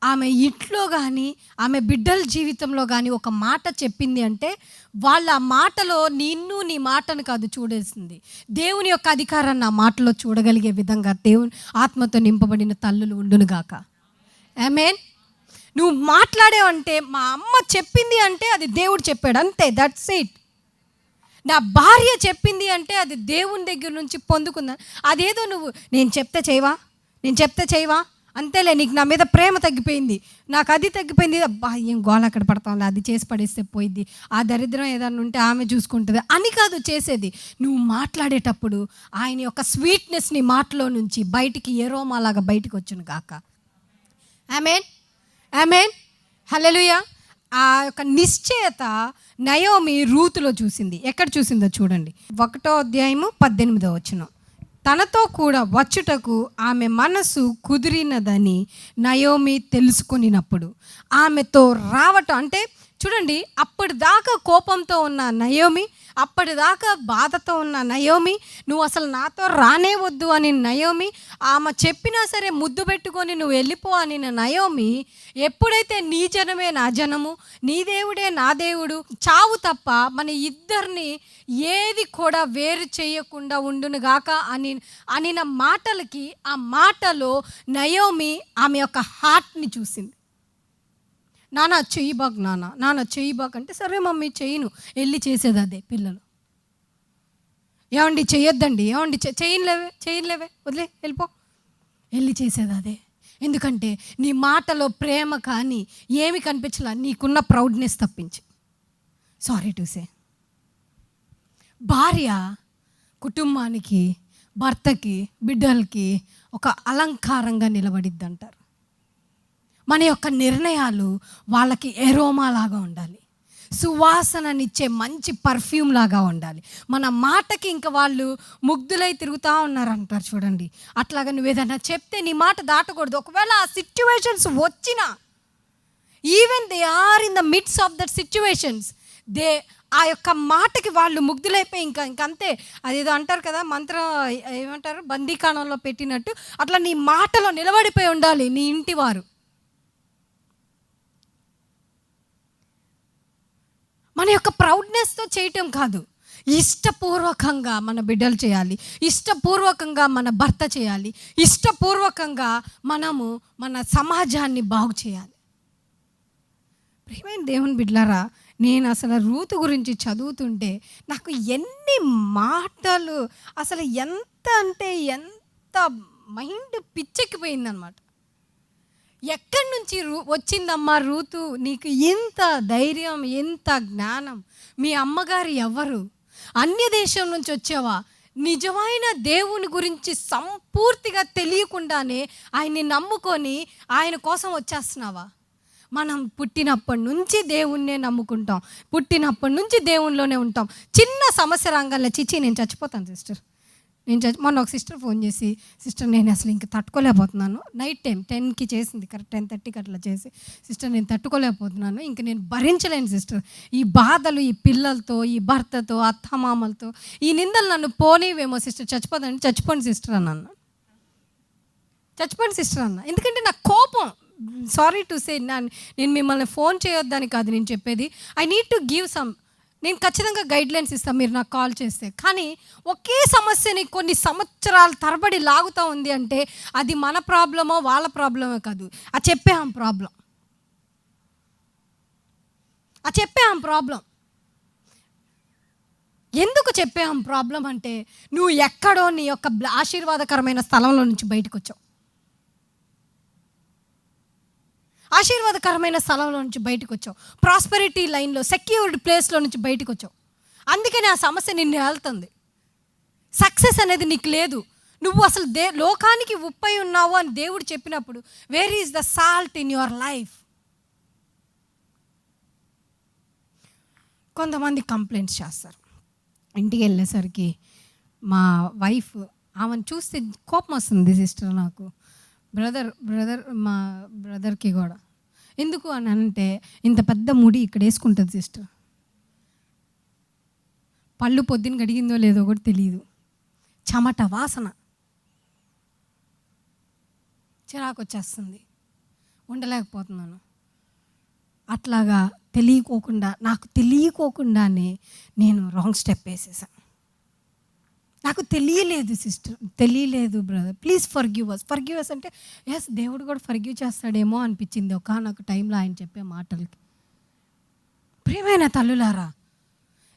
ఆమె ఇంట్లో కానీ ఆమె బిడ్డల జీవితంలో కానీ ఒక మాట చెప్పింది అంటే, వాళ్ళ ఆ మాటలో నిన్ను నీ మాటను కాదు చూడేసింది, దేవుని యొక్క అధికారాన్ని ఆ మాటలో చూడగలిగే విధంగా దేవుని ఆత్మతో నింపబడిన తల్లులు ఉండునుగాక. ఆమేన్. నువ్వు మాట్లాడేవంటే, మా అమ్మ చెప్పింది అంటే అది దేవుడు చెప్పాడు అంతే, దట్స్ ఇట్. నా భార్య చెప్పింది అంటే అది దేవుని దగ్గర నుంచి పొందుకుందా. అదేదో నేను చెప్తే చేయవా అంతేలే, నీకు నా మీద ప్రేమ తగ్గిపోయింది, నాకు అది తగ్గిపోయింది, అబ్బా ఏం గోల అక్కడ పడతాంలే, అది చేసి పడేస్తే పోయిద్ది, ఆ దరిద్రం ఏదన్నా ఉంటే ఆమె చూసుకుంటుంది అని కాదు చేసేది. నువ్వు మాట్లాడేటప్పుడు ఆయన యొక్క స్వీట్నెస్ నీ మాటలో నుంచి బయటికి ఎరోమాలాగా బయటికి వచ్చును గాక. ఆమేన్, ఆమేన్, హల్లెలూయా. ఆ యొక్క నిశ్చయత నయోమి రూతులో చూసింది. ఎక్కడ చూసిందో చూడండి, 1వ అధ్యాయము 18వ వచనం. తనతో కూడా వచ్చుటకు ఆమె మనసు కుదిరినదని నయోమి తెలుసుకునినప్పుడు ఆమెతో రావటం అంటే చూడండి, అప్పటిదాకా కోపంతో ఉన్న నయోమి, అప్పటిదాకా బాధతో ఉన్న నయోమి, నువ్వు అసలు నాతో రానే వద్దు అని నయోమి, ఆమె చెప్పినా సరే ముద్దు పెట్టుకొని నువ్వు వెళ్ళిపో అని నయోమి, ఎప్పుడైతే నీ జనమే నా జనము, నీ దేవుడే నా దేవుడు, చావు తప్ప మన ఇద్దరిని ఏది కూడా వేరు చేయకుండా ఉండునుగాక అనిన మాటలకి, ఆ మాటలో నయోమి ఆమె యొక్క హార్ట్ని చూసింది. నాన్న చెయ్యి బాగ్ అంటే సరే మమ్మీ చేయను, వెళ్ళి చేసేది అదే. పిల్లలు ఏమండి చెయ్యొద్దండి, ఏమండి చేయలేవే వదిలే వెళ్ళిపో, వెళ్ళి చేసేది అదే. ఎందుకంటే నీ మాటలో ప్రేమ కానీ ఏమి కనిపించలా, నీకున్న ప్రౌడ్నెస్ తప్పించి. సారీ టు సే, భార్య కుటుంబానికి, భర్తకి, బిడ్డలకి ఒక అలంకారంగా నిలబడిద్ది అంటారు. మన యొక్క నిర్ణయాలు వాళ్ళకి ఎరోమా లాగా ఉండాలి, సువాసననిచ్చే మంచి పర్ఫ్యూమ్ లాగా ఉండాలి. మన మాటకి ఇంకా వాళ్ళు ముగ్ధులై తిరుగుతూ ఉన్నారంటారు చూడండి, అట్లాగా నువ్వు ఏదైనా చెప్తే నీ మాట దాటకూడదు. ఒకవేళ ఆ సిచ్యువేషన్స్ వచ్చినా, even they are in the midst of that situations, ఆ యొక్క మాటకి వాళ్ళు ముగ్ధులైపోయి ఇంకంతే. అదేదో అంటారు కదా, మంత్రం ఏమంటారు, బందీకాణంలో పెట్టినట్టు అట్లా నీ మాటలో నిలబడిపోయి ఉండాలి నీ ఇంటి వారు. మన యొక్క ప్రౌడ్నెస్తో చేయటం కాదు, ఇష్టపూర్వకంగా మన బిడ్డలు చేయాలి, ఇష్టపూర్వకంగా మన భర్త చేయాలి, ఇష్టపూర్వకంగా మనము మన సమాజాన్ని బాగు చేయాలి. ప్రియమైన దేవుని బిడ్డలారా, నేను అసలు రూతు గురించి చదువుతుంటే నాకు ఎన్ని మాటలు, అసలు ఎంత అంటే ఎంత మైండ్ పిచ్చెక్కిపోయిందనమాట. ఎక్కడి నుంచి వచ్చిందమ్మా రూతు, నీకు ఇంత ధైర్యం, ఇంత జ్ఞానం? మీ అమ్మగారు ఎవరు? అన్య దేశం నుంచి వచ్చావా? నిజమైన దేవుని గురించి సంపూర్తిగా తెలియకుండానే ఆయన్ని నమ్ముకొని ఆయన కోసం వచ్చేస్తున్నావా? మనం పుట్టినప్పటి నుంచి దేవుణ్ణే నమ్ముకుంటాం, పుట్టినప్పటి నుంచి దేవునిలోనే ఉంటాం. చిన్న సమస్య రంగంలో నేను చచ్చిపోతాను సిస్టర్, మొన్న ఒక సిస్టర్ ఫోన్ చేసి, సిస్టర్ నేను అసలు ఇంక తట్టుకోలేకపోతున్నాను, నైట్ టైం 10కి చేసింది, కరెక్ట్ 10:30కి అట్లా చేసి, సిస్టర్ నేను తట్టుకోలేకపోతున్నాను, ఇంక నేను భరించలేను సిస్టర్, ఈ బాధలు, ఈ పిల్లలతో, ఈ భర్తతో, అత్తమామలతో, ఈ నిందలు నన్ను పోనీవేమో సిస్టర్, చచ్చిపోతాను. చచ్చిపోండి సిస్టర్ అన్నాను, చచ్చిపోండి సిస్టర్ అన్న. ఎందుకంటే నాకు కోపం. సారీ టు సే, నేను మిమ్మల్ని ఫోన్ చేయొద్దని కాదు నేను చెప్పేది, I need to give some, నేను ఖచ్చితంగా గైడ్లైన్స్ ఇస్తాను మీరు నాకు కాల్ చేస్తే. కానీ ఒకే సమస్యని కొన్ని సంవత్సరాల తరబడి లాగుతూ ఉంది అంటే అది మన ప్రాబ్లమో వాళ్ళ ప్రాబ్లమో కాదు, ఆ చెప్పే ఆమె ప్రాబ్లం, ఆ చెప్పే ఆమె ప్రాబ్లం. ఎందుకు చెప్పే ఆమె ప్రాబ్లం అంటే, నువ్వు ఎక్కడో నీ యొక్క ఆశీర్వాదకరమైన స్థలంలో నుంచి బయటకు వచ్చావు, ఆశీర్వాదకరమైన స్థలంలో నుంచి బయటకు వచ్చావు, ప్రాస్పెరిటీ లైన్లో, సెక్యూర్డ్ ప్లేస్లో నుంచి బయటకు వచ్చావు. అందుకని ఆ సమస్య నిన్ను వెళ్తుంది. సక్సెస్ అనేది నీకు లేదు. నువ్వు అసలు లోకానికి ఉప్పై ఉన్నావు అని దేవుడు చెప్పినప్పుడు, where is the salt in your life? కొంతమంది కంప్లైంట్స్ చేస్తారు. ఇంటికి వెళ్ళేసరికి మా వైఫ్, ఆమెను చూస్తే కోపం వస్తుంది సిస్టర్ నాకు, మా బ్రదర్కి కూడా. ఎందుకు అని అంటే, ఇంత పెద్ద ముడి ఇక్కడ వేసుకుంటుంది సిస్టర్, పళ్ళు పొద్దున్న గడిగిందో లేదో కూడా తెలియదు, చెమట వాసన, చిరాకు వచ్చేస్తుంది, ఉండలేకపోతున్నాను. అట్లాగా నాకు తెలియకోకుండానే నేను రాంగ్ స్టెప్ వేసేసాను. నాకు తెలియలేదు సిస్టర్, తెలియలేదు బ్రదర్, ప్లీజ్ ఫర్గివ్ అస్ అంటే ఎస్, దేవుడు కూడా ఫర్గివ్ చేస్తాడేమో అనిపించింది ఒకానొక టైంలో ఆయన చెప్పే మాటలకి. ప్రియమైన తల్లులారా,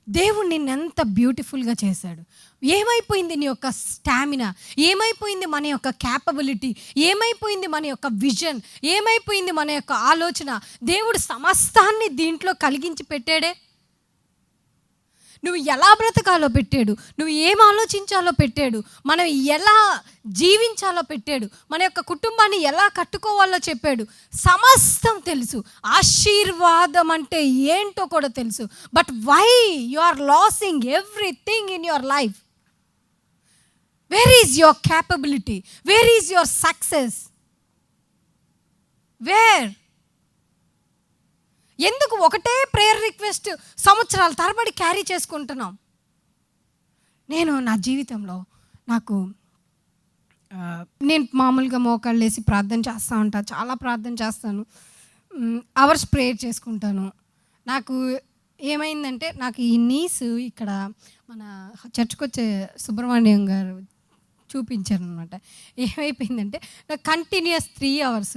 దేవుడు నిన్ను ఎంత బ్యూటిఫుల్గా చేశాడు. ఏమైపోయింది నీ యొక్క స్టామినా? ఏమైపోయింది మన యొక్క క్యాపబిలిటీ? ఏమైపోయింది మన యొక్క విజన్? ఏమైపోయింది మన యొక్క ఆలోచన? దేవుడు సమస్తాన్ని దీంట్లో కలిగించి పెట్టాడే. నువ్వు ఎలా బ్రతకాలో పెట్టాడు, నువ్వు ఏం ఆలోచించాలో పెట్టాడు, మనం ఎలా జీవించాలో పెట్టాడు, మన యొక్క కుటుంబాన్ని ఎలా కట్టుకోవాలో చెప్పాడు. సమస్తం తెలుసు. ఆశీర్వాదం అంటే ఏంటో కూడా తెలుసు. But why you are losing everything in your life? Where is your capability? Where is your success? Where? ఎందుకు ఒకటే ప్రేయర్ రిక్వెస్ట్ సంవత్సరాల తరబడి క్యారీ చేసుకుంటున్నాం? నేను నా జీవితంలో నేను మామూలుగా మోకాళ్ళు వేసి ప్రార్థన చేస్తూ ఉంటాను, చాలా ప్రార్థన చేస్తాను, అవర్స్ ప్రేయర్ చేసుకుంటాను. నాకు ఏమైందంటే, నాకు ఈ నీస్ ఇక్కడ మన చర్చ్కి వచ్చే సుబ్రహ్మణ్యం గారు చూపించారు అనమాట. ఏమైపోయిందంటే, నాకు కంటిన్యూస్ 3 hours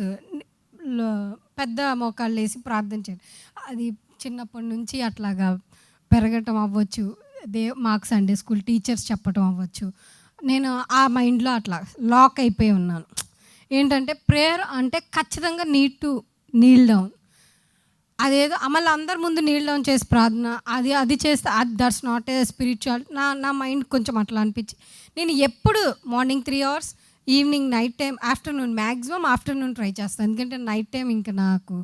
పెద్ద మోకాళ్ళు వేసి ప్రార్థన చేయండి. అది చిన్నప్పటి నుంచి అట్లాగా పెరగటం అవ్వచ్చు, మాకు సండే స్కూల్ టీచర్స్ చెప్పటం అవ్వచ్చు. నేను ఆ మైండ్లో అట్లా లాక్ అయిపోయి ఉన్నాను. ఏంటంటే ప్రేయర్ అంటే ఖచ్చితంగా నీడ్ టు నీల్ డౌన్. అదేదో మళ్ళీ అందరి ముందు నీల్ డౌన్ చేసి ప్రార్థన అది చేస్తే దట్స్ నాట్ ఏ స్పిరిచువల్. నా మైండ్ కొంచెం అట్లా అనిపించి నేను ఎప్పుడు morning 3 hours, evening night time, maximum afternoon try చేస్తాను. ఎందుకంటే నైట్ టైం ఇంకా నాకు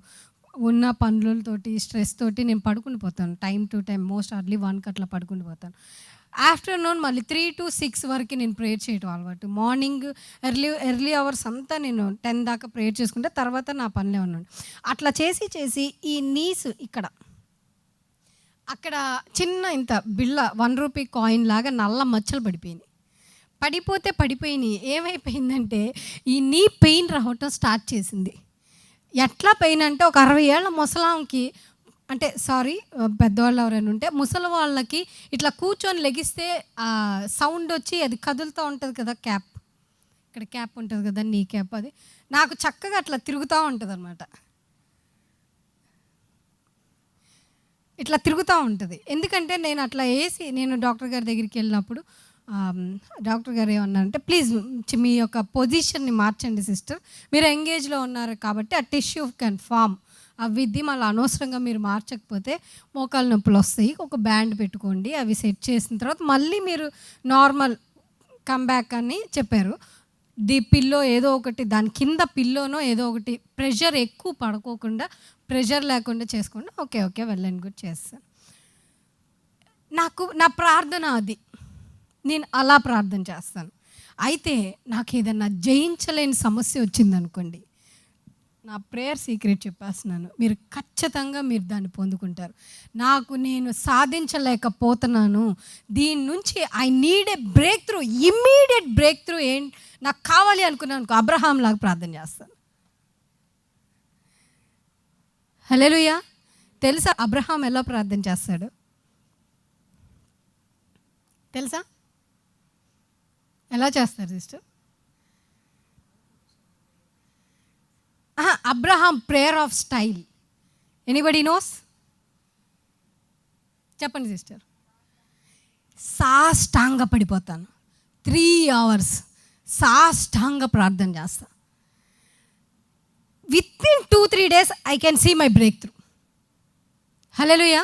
ఉన్న పనులతోటి స్ట్రెస్ తోటి నేను పడుకుని పోతాను. Time to time most early 1కి అట్లా పడుకుని పోతాను. ఆఫ్టర్నూన్ మళ్ళీ 3 to 6 వరకు నేను ప్రేయర్ చేయడం అలవాటు. మార్నింగ్ ఎర్లీ అవర్స్ అంతా నేను 10 దాకా ప్రేయర్ చేసుకుంటే తర్వాత నా పనిలో ఉన్నాను. అట్లా చేసి ఈ నీస్ అక్కడ చిన్న ఇంత బిళ్ళ 1 రూపీ కాయిన్ లాగా నల్ల మచ్చలు పడిపోయినాయి. పడిపోయినాయి. ఏమైపోయిందంటే ఈ నీ పెయిన్ రావటం స్టార్ట్ చేసింది. ఎట్లా పెయిన్ అంటే ఒక 60 ఏళ్ళ ముసలాంకి, అంటే పెద్దవాళ్ళు ఎవరైనా ఉంటే ముసలి వాళ్ళకి ఇట్లా కూర్చొని లెగిస్తే సౌండ్ వచ్చి అది కదులుతూ ఉంటుంది కదా, ఇక్కడ క్యాప్ ఉంటుంది కదా, నీ క్యాప్, అది నాకు చక్కగా అట్లా తిరుగుతూ ఉంటుంది అనమాట. ఇట్లా తిరుగుతూ ఉంటుంది. ఎందుకంటే నేను అట్లా వేసి నేను డాక్టర్ గారి దగ్గరికి వెళ్ళినప్పుడు డాక్టర్ గారు ఏమన్నారంటే, ప్లీజ్ మీ యొక్క పొజిషన్ని మార్చండి సిస్టర్, మీరు ఎంగేజ్లో ఉన్నారు కాబట్టి ఆ టిష్యూ కెన్ ఫామ్ అవిద్ది, మళ్ళీ అనవసరంగా మీరు మార్చకపోతే మోకాలు నొప్పులు వస్తాయి, ఒక బ్యాండ్ పెట్టుకోండి, అవి సెట్ చేసిన తర్వాత మళ్ళీ మీరు నార్మల్ కమ్బ్యాక్ అని చెప్పారు. పిల్లో ఏదో ఒకటి దాని కింద పిల్లోనో ఏదో ఒకటి ప్రెషర్ ఎక్కువ పడుకోకుండా, ప్రెషర్ లేకుండా చేసుకోండి. ఓకే వెల్ అండ్ గుడ్ చేస్తాను. నా ప్రార్థన అది, నేను అలా ప్రార్థన చేస్తాను. అయితే నాకు ఏదన్నా జయించలేని సమస్య వచ్చిందనుకోండి, నా ప్రేయర్ సీక్రెట్ చెప్పేస్తున్నాను, మీరు ఖచ్చితంగా దాన్ని పొందుకుంటారు. నేను సాధించలేకపోతున్నాను, దీని నుంచి I need a break through, immediate break through నాకు కావాలి అనుకున్నాను, అబ్రహాం లాగా ప్రార్థన చేస్తాను. హల్లెలూయా. తెలుసా అబ్రహాం ఎలా ప్రార్థన చేస్తాడు? తెలుసా ఎలా చేస్తారు sister? Abraham prayer of style, anybody knows? చెప్పండి సిస్టర్. సాష్టాంగ పడిపోతాను, 3 hours సాష్టాంగ ప్రార్థన చేస్తా. Within 2-3 days I can see my break through. Hallelujah.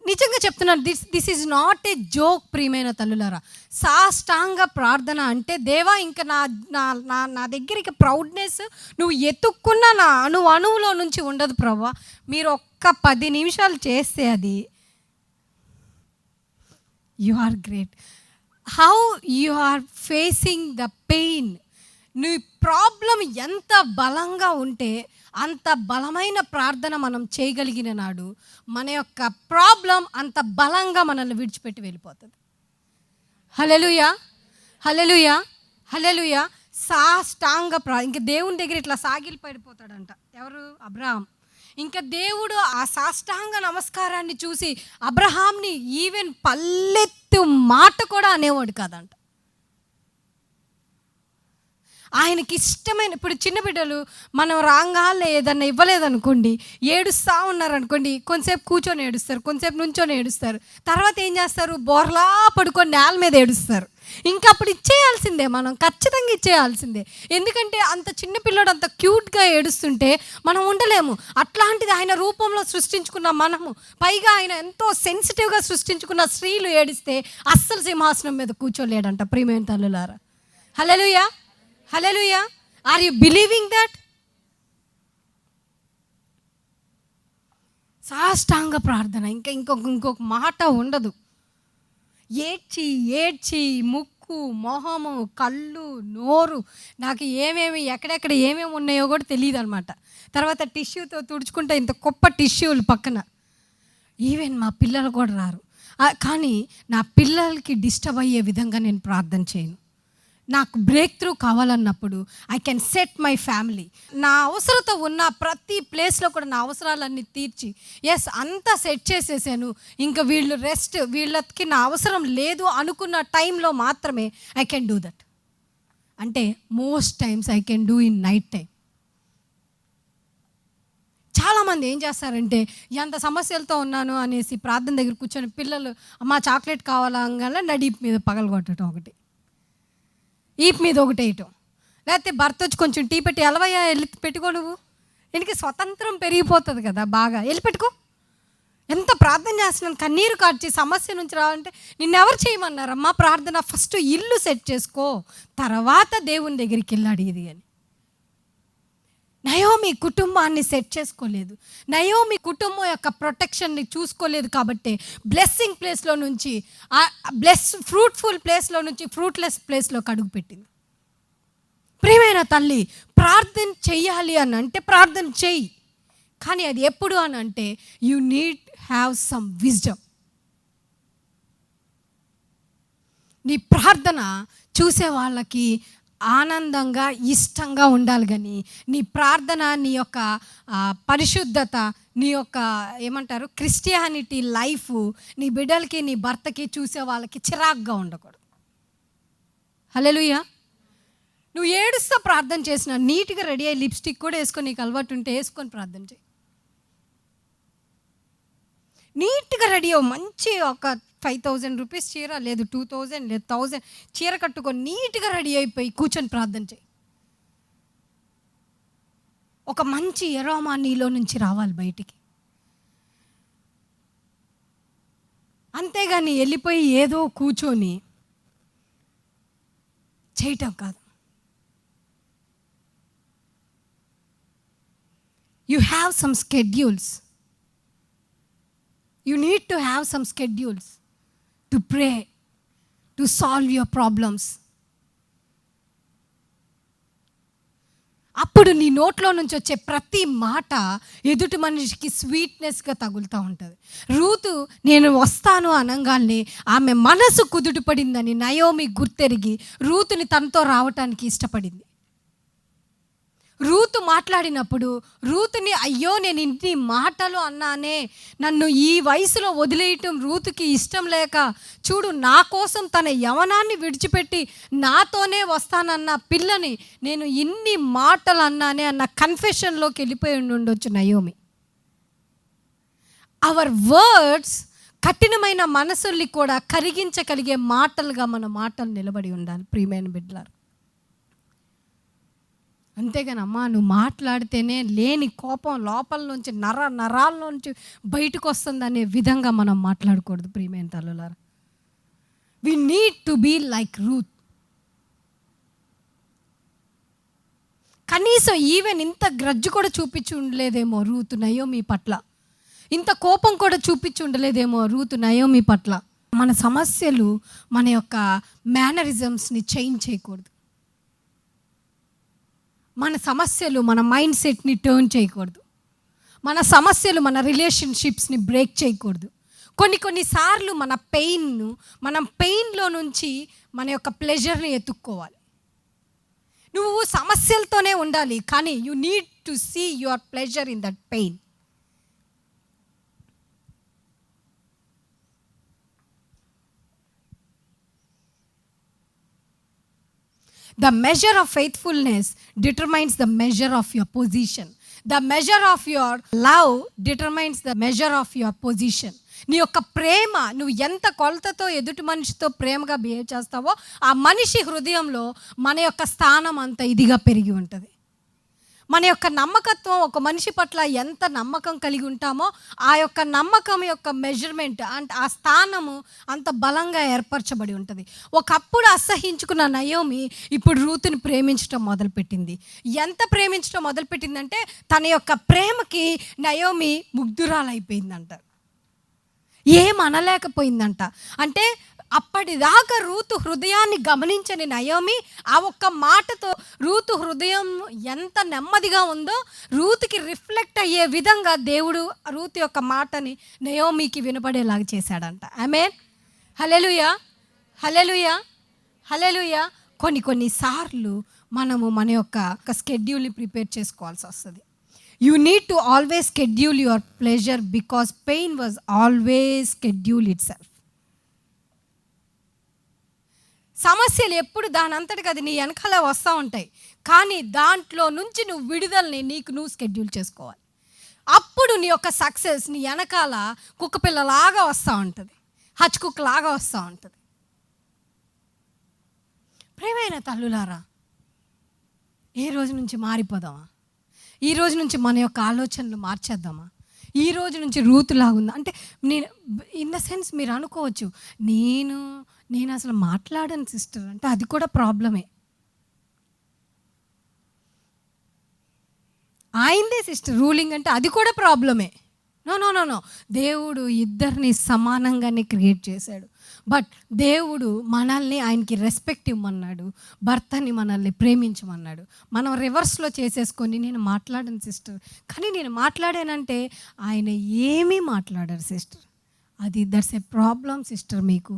నిజంగా చెప్తున్నాను, this is not a joke. ప్రియమైన తల్లులారా, సాష్టాంగ ప్రార్థన అంటే, దేవా ఇంకా నా దగ్గరికి ప్రౌడ్నెస్ నువ్వు ఎత్తుక్కున్న నా అణువులో నుంచి ఉండదు ప్రభా, మీరు ఒక్క 10 నిమిషాలు చేస్తే అది you are great. How you are facing the pain, నీ ప్రాబ్లం ఎంత బలంగా ఉంటే అంత బలమైన ప్రార్థన మనం చేయగలిగిన నాడు మన యొక్క ప్రాబ్లం అంత బలంగా మనల్ని విడిచిపెట్టి వెళ్ళిపోతుంది. హల్లెలూయా, హల్లెలూయా, హల్లెలూయా. సాష్టాంగ ఇంకా దేవుని దగ్గర ఇట్లా సాగిలి పడిపోతాడంట. ఎవరు? అబ్రహాం. ఇంకా దేవుడు ఆ సాష్టాంగ నమస్కారాన్ని చూసి అబ్రహాంని ఈవెన్ పల్లెత్తు మాట కూడా అనేవాడు కాదంట. ఆయనకి ఇష్టమైన, ఇప్పుడు చిన్న బిడ్డలు మనం రాగానే ఏదన్నా ఇవ్వలేదనుకోండి, ఏడుస్తూ ఉన్నారనుకోండి, కొంతసేపు కూర్చొని ఏడుస్తారు, కొంతసేపు నుంచొని ఏడుస్తారు, తర్వాత ఏం చేస్తారు? బోర్లా పడుకొని నేల మీద ఏడుస్తారు. ఇంకా అప్పుడు ఇచ్చేయాల్సిందే, మనం ఖచ్చితంగా ఇచ్చేయాల్సిందే. ఎందుకంటే అంత చిన్న పిల్లడు అంత క్యూట్గా ఏడుస్తుంటే మనం ఉండలేము. అట్లాంటిది ఆయన రూపంలో సృష్టించుకున్న మనము, పైగా ఆయన ఎంతో సెన్సిటివ్గా సృష్టించుకున్న స్త్రీలు ఏడిస్తే అస్సలు సింహాసనం మీద కూర్చోలేడంట. ప్రియమైన తల్లులారా, hallelujah, hallelujah. Are you believing that? సాష్టాంగ ప్రార్థన ఇంకొక మాట ఉండదు. ఏడ్చి ముక్కు, మొహము, కళ్ళు, నోరు, నాకు ఎక్కడెక్కడ ఏమేమి ఉన్నాయో కూడా తెలియదు అనమాట. తర్వాత టిష్యూతో తుడుచుకుంటే ఇంత గొప్ప టిష్యూలు పక్కన, ఈవెన్ మా పిల్లలు కూడా రారు. కానీ నా పిల్లలకి డిస్టర్బ్ అయ్యే విధంగా నేను ప్రార్థన చేయను. నాకు బ్రేక్ త్రూ కావాలన్నప్పుడు I can set my family. నా అవసరత ఉన్న ప్రతి ప్లేస్లో కూడా నా అవసరాలన్నీ తీర్చి, అంతా సెట్ చేసేసాను, ఇంకా వీళ్ళకి నా అవసరం లేదు అనుకున్న టైంలో మాత్రమే ఐ కెన్ డూ దట్. అంటే most times I can do in night time. చాలామంది ఏం చేస్తారంటే, ఎంత సమస్యలతో ఉన్నాను అనేసి ప్రార్థన దగ్గర కూర్చొని పిల్లలు అమ్మ చాక్లెట్ కావాలా అనగానే నడి మీద పగలగొట్టడం, ఒకటి ఈప్ మీద ఒకటి వేయటం, లేకపోతే భర్త వచ్చి కొంచెం టీ పెట్టి ఎలవయ్యా వెళ్ళి పెట్టుకో, నువ్వు ఇంటికి స్వతంత్రం పెరిగిపోతుంది కదా, బాగా వెళ్ళి పెట్టుకో. ఎంత ప్రార్థన చేస్తున్నాను, కన్నీరు కార్చి సమస్య నుంచి రావాలంటే నిన్నెవరు చేయమన్నారమ్మా ప్రార్థన? ఫస్ట్ ఇల్లు సెట్ చేసుకో, తర్వాత దేవుని దగ్గరికి వెళ్ళి అడిగేది అని. నయోమి కుటుంబాన్ని సెట్ చేసుకోలేదు, నయోమి కుటుంబం యొక్క ప్రొటెక్షన్ని చూసుకోలేదు కాబట్టి బ్లెస్సింగ్ ప్లేస్లో నుంచి ఫ్రూట్ఫుల్ ప్లేస్లో నుంచి ఫ్రూట్లెస్ ప్లేస్లోకి అడుగుపెట్టింది. ప్రియమైన తల్లి, ప్రార్థన చెయ్యాలి అని అంటే ప్రార్థన చెయ్యి, కానీ అది ఎప్పుడు అని అంటే you need have some wisdom. నీ ప్రార్థన చూసే వాళ్ళకి ఆనందంగా ఇష్టంగా ఉండాలి, కానీ నీ ప్రార్థన, నీ యొక్క పరిశుద్ధత, నీ యొక్క ఏమంటారు క్రిస్టియానిటీ లైఫ్ నీ బిడ్డలకి నీ భర్తకి చూసే వాళ్ళకి చిరాగ్గా ఉండకూడదు. హల్లెలూయా. నువ్వు ఏడుస్తా ప్రార్థన చేసిన, నీట్గా రెడీ అయ్యి లిప్స్టిక్ కూడా వేసుకొని, నీకు అలవాటు ఉంటే వేసుకొని ప్రార్థన చేయి. నీట్గా రెడీ అవ్వు, మంచి ఒక 5,000 రూపీస్ చీర, లేదు 2,000 లేదు 1,000 చీర కట్టుకొని నీట్గా రెడీ అయిపోయి కూర్చొని ప్రార్థన చేయి. ఒక మంచి ఎరోమా నీలో నుంచి రావాలి బయటికి. అంతేగాని వెళ్ళిపోయి ఏదో కూర్చొని చేయటం కాదు. You have some schedules. You need to have some schedules to pray, to solve your problems. అప్పుడు నీ నోట్లో నుంచి వచ్చే ప్రతి మాట ఎదుటి మనిషికి స్వీట్నెస్గా తగులుతూ ఉంటుంది. రూతు నేను వస్తాను అనగానే ఆమె మనసు కుదుటపడిందని నయోమి గుర్తెరిగి రూతుని తనతో రావటానికి ఇష్టపడింది. రూతు మాట్లాడినప్పుడు రూతుని, అయ్యో నేను ఇన్ని మాటలు అన్నానే, నన్ను ఈ వయసులో వదిలేయటం రూతుకి ఇష్టం లేక, చూడు నా కోసం తన యవనాన్ని విడిచిపెట్టి నాతోనే వస్తానన్న పిల్లని నేను ఇన్ని మాటలు అన్నానే అన్న కన్ఫెషన్లోకి వెళ్ళిపోయి ఉండొచ్చు నయోమి. అవర్ వర్డ్స్ కఠినమైన మనసుల్ని కూడా కరిగించగలిగే మాటలుగా మన మాటలు నిలబడి ఉండాలి ప్రియమైన బిడ్డలారు. అంతేగాని అమ్మా నువ్వు మాట్లాడితేనే లేని కోపం లోపల నుంచి నరాల నుంచి బయటకు వస్తుందనే విధంగా మనం మాట్లాడకూడదు ప్రియమైన తల్లులారా. We need to be like Ruth. కనీసం ఈవెన్ ఇంత గ్రడ్జు కూడా చూపించి ఉండలేదేమో రూతు నయోమి పట్ల, ఇంత కోపం కూడా చూపించి ఉండలేదేమో రూతు నయోమి పట్ల. మన సమస్యలు మన యొక్క మేనరిజమ్స్ని చేంజ్ చేయకూడదు. మన సమస్యలు మన మైండ్ సెట్ని టర్న్ చేయకూడదు. మన సమస్యలు మన రిలేషన్షిప్స్ని బ్రేక్ చేయకూడదు. కొన్నిసార్లు మనం పెయిన్లో నుంచి మన యొక్క ప్లెజర్ని ఎత్తుక్కోవాలి. నువ్వు సమస్యలతోనే ఉండాలి, కానీ you need to see your pleasure in that pain. The measure of faithfulness determines the measure of your position. The measure of your love determines the measure of your position. నీ యొక్క ప్రేమ, నువ్వు ఎంత కొలతతో ఎదుటి మనిషితో ప్రేమగా బిహేవ్ చేస్తావో ఆ మనిషి హృదయంలో మన యొక్క స్థానం అంత ఇదిగా పెరిగి ఉంటుంది. మన యొక్క నమ్మకత్వం, ఒక మనిషి పట్ల ఎంత నమ్మకం కలిగి ఉంటామో ఆ యొక్క నమ్మకం యొక్క మెజర్మెంట్ అంటే ఆ స్థానము అంత బలంగా ఏర్పరచబడి ఉంటుంది. ఒకప్పుడు అసహించుకున్న నయోమి ఇప్పుడు రూతుని ప్రేమించడం మొదలుపెట్టింది. ఎంత ప్రేమించడం మొదలుపెట్టిందంటే తన యొక్క ప్రేమకి నయోమి ముగ్ధురాలైపోయిందంట, ఏమనలేకపోయిందంట. అంటే అప్పటిదాకా రూతు హృదయాన్ని గమనించని నయోమి ఆ ఒక్క మాటతో రూతు హృదయం ఎంత నెమ్మదిగా ఉందో రూతుకి రిఫ్లెక్ట్ అయ్యే విధంగా దేవుడు రూతు యొక్క మాటని నయోమికి వినపడేలాగా చేశాడంట. ఆమేన్. హల్లెలూయా, హల్లెలూయా, హల్లెలూయా. కొన్నిసార్లు మనము మన యొక్క స్కెడ్యూల్ని ప్రిపేర్ చేసుకోవాల్సి వస్తుంది. You need to always schedule your pleasure because pain was always schedule itself. సమస్యలు ఎప్పుడు దాని అంతటికి అది నీ వెనకాల వస్తూ ఉంటాయి, కానీ దాంట్లో నుంచి నువ్వు విడుదలని నువ్వు స్కెడ్యూల్ చేసుకోవాలి. అప్పుడు నీ యొక్క సక్సెస్ నీ వెనకాల కుక్కపిల్లలాగా వస్తూ ఉంటుంది, హచ్కుక్కలాగా వస్తూ ఉంటుంది. ప్రియమైన తల్లులారా, ఏ రోజు నుంచి మారిపోదామా? ఈ రోజు నుంచి మన యొక్క ఆలోచనలు మార్చేద్దామా? ఈ రోజు నుంచి రూతులాగుందా అంటే నేను ఇన్ ద సెన్స్ మీరు అనుకోవచ్చు నేను అసలు మాట్లాడను సిస్టర్ అంటే అది కూడా ప్రాబ్లమే. ఆయనదే సిస్టర్ రూలింగ్ అంటే అది కూడా ప్రాబ్లమే. నో దేవుడు ఇద్దరిని సమానంగానే క్రియేట్ చేశాడు. బట్ దేవుడు మనల్ని ఆయనకి రెస్పెక్ట్ ఇవ్వమన్నాడు, భర్తని మనల్ని ప్రేమించమన్నాడు. మనం రివర్స్లో చేసేసుకొని నేను మాట్లాడను సిస్టర్, కానీ నేను మాట్లాడానంటే ఆయన ఏమీ మాట్లాడారు sister. That's a problem sister. మీకు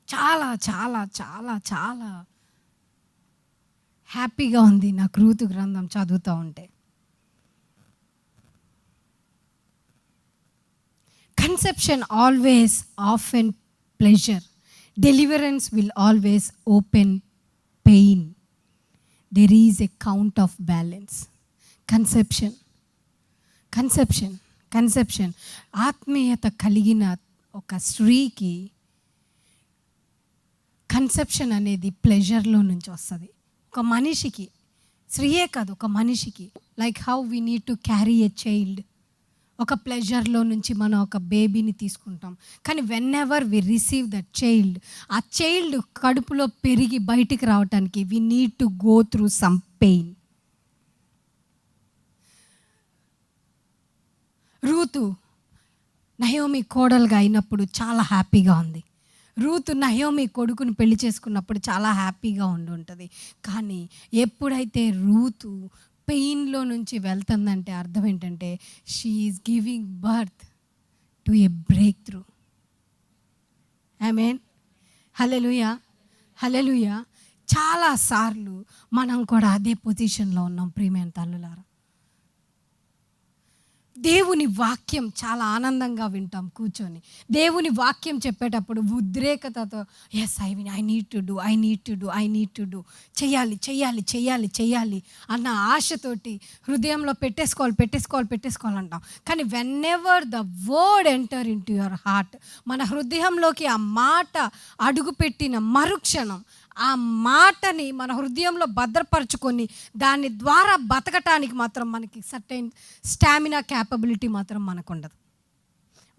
చాలా చాలా చాలా చాలా హ్యాపీగా ఉంది నాకు రూతు గ్రంథం చదువుతూ ఉంటే. Conception always often pleasure, deliverance will always open pain, there is a count of balance. Conception ఆత్మీయత కలిగిన ఒక స్త్రీకి కన్సెప్షన్ అనేది ప్లెజర్లో నుంచి వస్తుంది. ఒక మనిషికి, స్త్రీయే కాదు ఒక మనిషికి, like how we need to carry a child. ఒక ప్లెజర్లో నుంచి మనం ఒక బేబీని తీసుకుంటాం, కానీ whenever we receive that child, ఆ చైల్డ్ కడుపులో పెరిగి బయటికి రావటానికి we need to go through some pain. Ruth Naomi కోడలుగా అయినప్పుడు చాలా హ్యాపీగా ఉంది. రూతు నయోమి కొడుకుని పెళ్లి చేసుకున్నప్పుడు చాలా హ్యాపీగా ఉంటుంది. కానీ ఎప్పుడైతే రూతు పెయిన్లో నుంచి వెళ్తుందంటే అర్థం ఏంటంటే she is giving birth to a break through. Amen, hallelujah. చాలాసార్లు మనం కూడా అదే పొజిషన్లో ఉన్నాం ప్రియమైన తల్లులారా. దేవుని వాక్యం చాలా ఆనందంగా వింటాం కూర్చొని. దేవుని వాక్యం చెప్పేటప్పుడు ఉద్రేకతతో ఐ నీడ్ టు డూ చెయ్యాలి అన్న ఆశతోటి హృదయంలో పెట్టేసుకోవాలంటాం. కానీ when ever the word enter in to your heart, మన హృదయంలోకి ఆ మాట అడుగుపెట్టిన మరుక్షణం ఆ మాటని మన హృదయంలో భద్రపరచుకొని దాని ద్వారా బతకటానికి మాత్రం మనకి సర్టైన్ స్టామినా క్యాపబిలిటీ మాత్రం మనకు ఉండదు.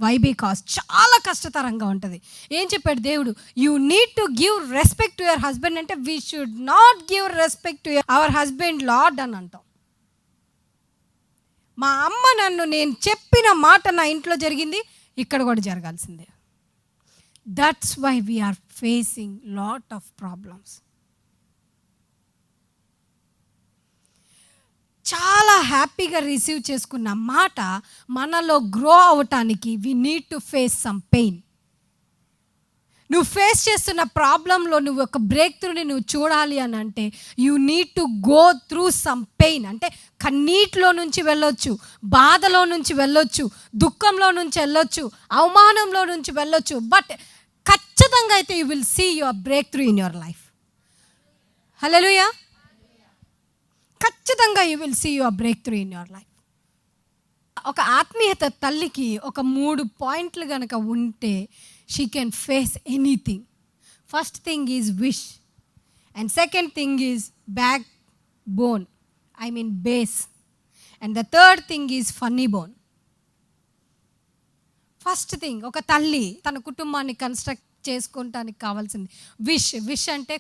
వై? బికాస్ చాలా కష్టతరంగా ఉంటుంది. ఏం చెప్పాడు దేవుడు? You need to give respect to your husband అంటే we should not give respect to our husband lord అని అంటాం. మా అమ్మ నేను చెప్పిన మాట నా ఇంట్లో జరిగింది, ఇక్కడ కూడా జరగాల్సిందే. That's why we are facing lot of problems. చాలా హ్యాపీగా రిసీవ్ చేసుకున్న మాట మనలో గ్రో అవటానికి we need to face some pain. నువ్వు ఫేస్ చేస్తున్న ప్రాబ్లంలో నువ్వు ఒక బ్రేక్ త్రూని నువ్వు చూడాలి అని అంటే you need to go through some pain. అంటే కన్నీటిలో నుంచి వెళ్ళొచ్చు, బాధలో నుంచి వెళ్ళొచ్చు, దుఃఖంలో నుంచి వెళ్ళొచ్చు, అవమానంలో నుంచి వెళ్ళొచ్చు. బట్ ఖచ్చితంగా అయితే you will see your break through in your life. Hallelujah. ఖచ్చితంగా you will see your break through in your life. ఒక ఆత్మీయత తల్లికి ఒక 3 పాయింట్లు కనుక ఉంటే she can face anything. First thing is wish, and second thing is back bone, base, and the third thing is funny bone. First thing, ఒక తల్లి తన కుటుంబాన్ని కన్స్ట్రక్ట్ చేసుకోవటానికి కావాల్సింది విష్ అంటే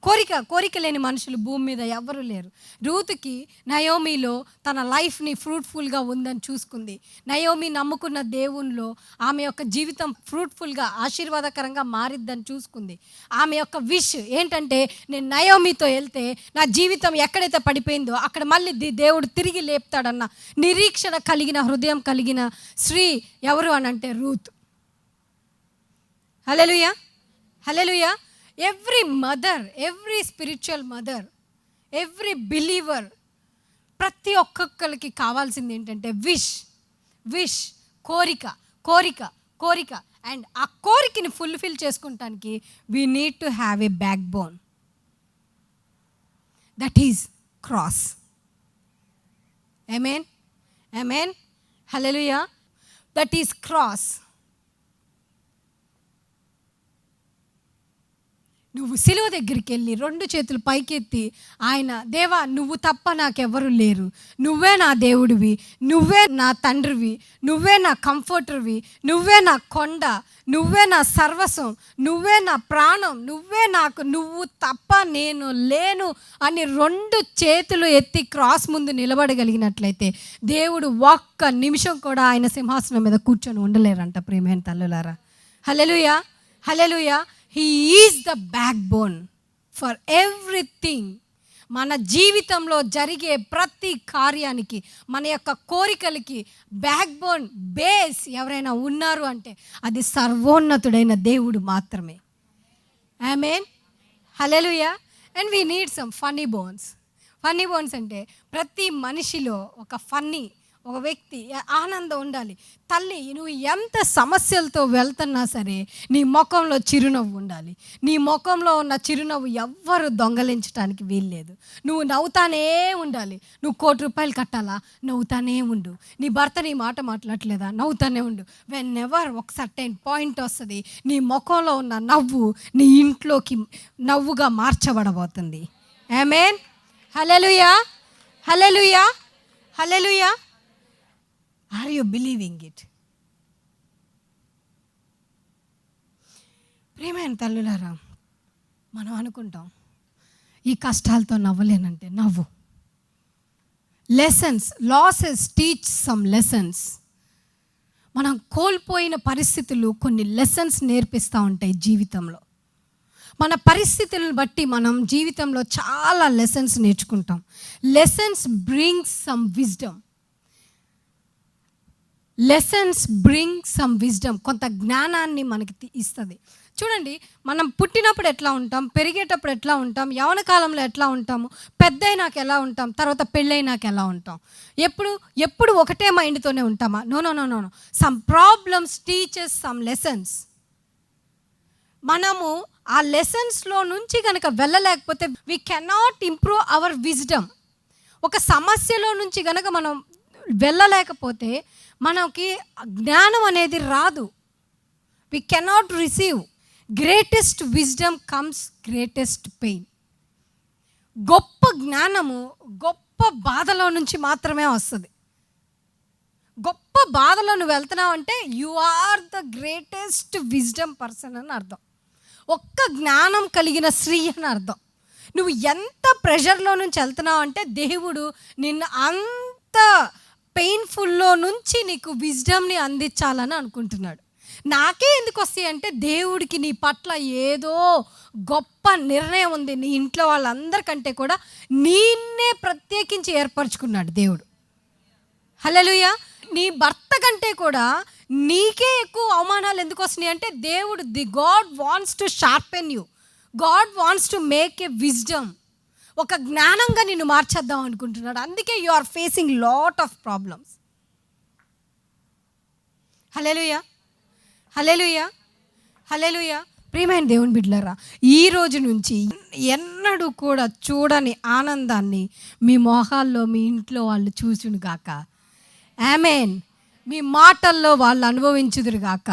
కోరిక లేని మనుషులు భూమి మీద ఎవ్వరూ లేరు. రూతుకి నయోమిలో తన లైఫ్ని ఫ్రూట్ఫుల్గా ఉందని చూసుకుంది. నయోమి నమ్ముకున్న దేవునిలో ఆమె యొక్క జీవితం ఫ్రూట్ఫుల్గా ఆశీర్వాదకరంగా మారిద్దని చూసుకుంది. ఆమె యొక్క విష్ ఏంటంటే నేను నయోమితో వెళ్తే నా జీవితం ఎక్కడైతే పడిపోయిందో అక్కడ మళ్ళీ దేవుడు తిరిగి లేపుతాడన్న నిరీక్షణ కలిగిన హృదయం కలిగిన స్త్రీ ఎవరు అని అంటే Ruth. Hallelujah. Every mother, every spiritual mother, every believer, ప్రతి ఒక్కొక్కరికి కావాల్సింది ఏంటంటే విష్, కోరిక. అండ్ ఆ కోరికని ఫుల్ఫిల్ చేసుకుంటానికి we need to have a back bone, that is cross. Amen. Amen. Hallelujah. That is cross. నువ్వు సిలువ దగ్గరికి వెళ్ళి 2 చేతులు పైకెత్తి, ఆయన దేవా నువ్వు తప్ప నాకెవ్వరు లేరు, నువ్వే నా దేవుడివి, నువ్వే నా తండ్రివి, నువ్వే నా కంఫర్టర్వి, నువ్వే నా కొండ, నువ్వే నా సర్వస్వం, నువ్వే నా ప్రాణం, నువ్వు తప్ప నేను లేను అని 2 చేతులు ఎత్తి క్రాస్ ముందు నిలబడగలిగినట్లయితే దేవుడు ఒక్క నిమిషం కూడా ఆయన సింహాసనం మీద కూర్చొని ఉండలేరంట. ప్రియమైన తల్లులారా, hallelujah, hallelujah. He is the backbone for everything. మన జీవితంలో జరిగే ప్రతి కార్యానికి, మన యొక్క కోరికలకి బ్యాక్బోన్, బేస్ ఎవరైనా ఉన్నారు అంటే అది సర్వోన్నతుడైన దేవుడు మాత్రమే. Amen. Hallelujah. And we need some funny bones. Funny bones అంటే ప్రతి మనిషిలో ఒక వ్యక్తి ఆనందం ఉండాలి. తల్లి, నువ్వు ఎంత సమస్యలతో వెళ్తున్నా సరే నీ ముఖంలో చిరునవ్వు ఉండాలి. నీ ముఖంలో ఉన్న చిరునవ్వు ఎవ్వరు దొంగలించడానికి వీల్లేదు. నువ్వు నవ్వుతానే ఉండాలి. నువ్వు ₹1,00,00,000 కట్టాలా, నవ్వుతానే ఉండు. నీ భర్త నీ మాట మాట్లాడలేదా, నవ్వుతానే ఉండు. వెన్ ఎవర్ ఒక సర్టెన్ పాయింట్ వస్తుంది, నీ ముఖంలో ఉన్న నవ్వు నీ ఇంట్లోకి నవ్వుగా మార్చబడబోతుంది. ఆమేన్. Hallelujah, hallelujah, hallelujah. Are you believing it? ప్రియమైన తల్లులారా, మనం అనుకుంటాం ఈ కష్టాలతో నవ్వలేనంటే నవ్వు. Losses teach some lessons. మనం కోల్పోయిన పరిస్థితులు కొన్ని లెసన్స్ నేర్పిస్తూ ఉంటాయి జీవితంలో. మన పరిస్థితులను బట్టి మనం జీవితంలో చాలా లెసన్స్ నేర్చుకుంటాం. Lessons brings some wisdom. Lessons bring some wisdom. కొంత జ్ఞానాన్ని మనకి ఇస్తుంది. చూడండి, మనం పుట్టినప్పుడు ఎట్లా ఉంటాం, పెరిగేటప్పుడు ఎట్లా ఉంటాం, యవ్వన కాలంలో ఎట్లా ఉంటాము, పెద్ద అయినాక ఎలా ఉంటాం, తర్వాత పెళ్ళైనాక ఎలా ఉంటాం. ఎప్పుడు ఒకటే మైండ్తోనే ఉంటామా? No. Some problems teachers some lessons. మనము ఆ లెసన్స్లో నుంచి కనుక వెళ్ళలేకపోతే we cannot improve our wisdom. ఒక సమస్యలో నుంచి కనుక మనం వెళ్ళలేకపోతే మనకి జ్ఞానం అనేది రాదు. We cannot receive. Greatest wisdom comes greatest pain. గొప్ప జ్ఞానము గొప్ప బాధలో నుంచి మాత్రమే వస్తుంది. గొప్ప బాధలో నువ్వు వెళ్తున్నావు అంటే you are the greatest wisdom person అని అర్థం. ఒక్క జ్ఞానం కలిగిన స్త్రీ అని అర్థం. నువ్వు ఎంత ప్రెషర్లో నుంచి వెళ్తున్నావు అంటే దేవుడు నిన్ను అంత పెయిన్ఫుల్లో నుంచి నీకు విజ్డమ్ని అందించాలని అనుకుంటున్నాడు. నాకే ఎందుకు వస్తాయి అంటే దేవుడికి నీ పట్ల ఏదో గొప్ప నిర్ణయం ఉంది. నీ ఇంట్లో వాళ్ళందరికంటే కూడా నిన్నే ప్రత్యేకించి ఏర్పరచుకున్నాడు దేవుడు. హల్లెలూయా. నీ భర్త కంటే కూడా నీకే ఎక్కువ అవమానాలు ఎందుకు వస్తున్నాయి అంటే దేవుడు God wants to sharpen you. God wants to make a wisdom. ఒక జ్ఞానంగా నిన్ను మార్చేద్దాం అనుకుంటున్నాడు. అందుకే you are facing lot of problems. Hallelujah, hallelujah, hallelujah. ప్రియమైన దేవుని బిడ్డలారా, ఈ రోజు నుంచి ఎన్నడూ కూడా చూడని ఆనందాన్ని మీ మొహాల్లో మీ ఇంట్లో వాళ్ళు చూసును గాక. ఆమేన్. మీ మాటల్లో వాళ్ళు అనుభవించుదురు గాక.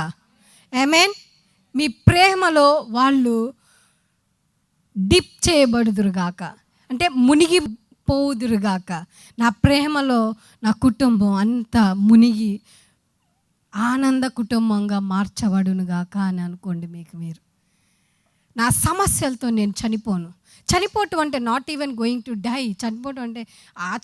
ఆమేన్. మీ ప్రేమలో వాళ్ళు డిప్ చేయబడుదురుగాక, అంటే మునిగిపోదురుగాక. నా ప్రేమలో నా కుటుంబం అంతా మునిగి ఆనంద కుటుంబంగా మార్చబడునుగాక అని అనుకోండి. మీరు నా సమస్యలతో నేను చనిపోవటం అంటే not even going to die. చనిపోవటం అంటే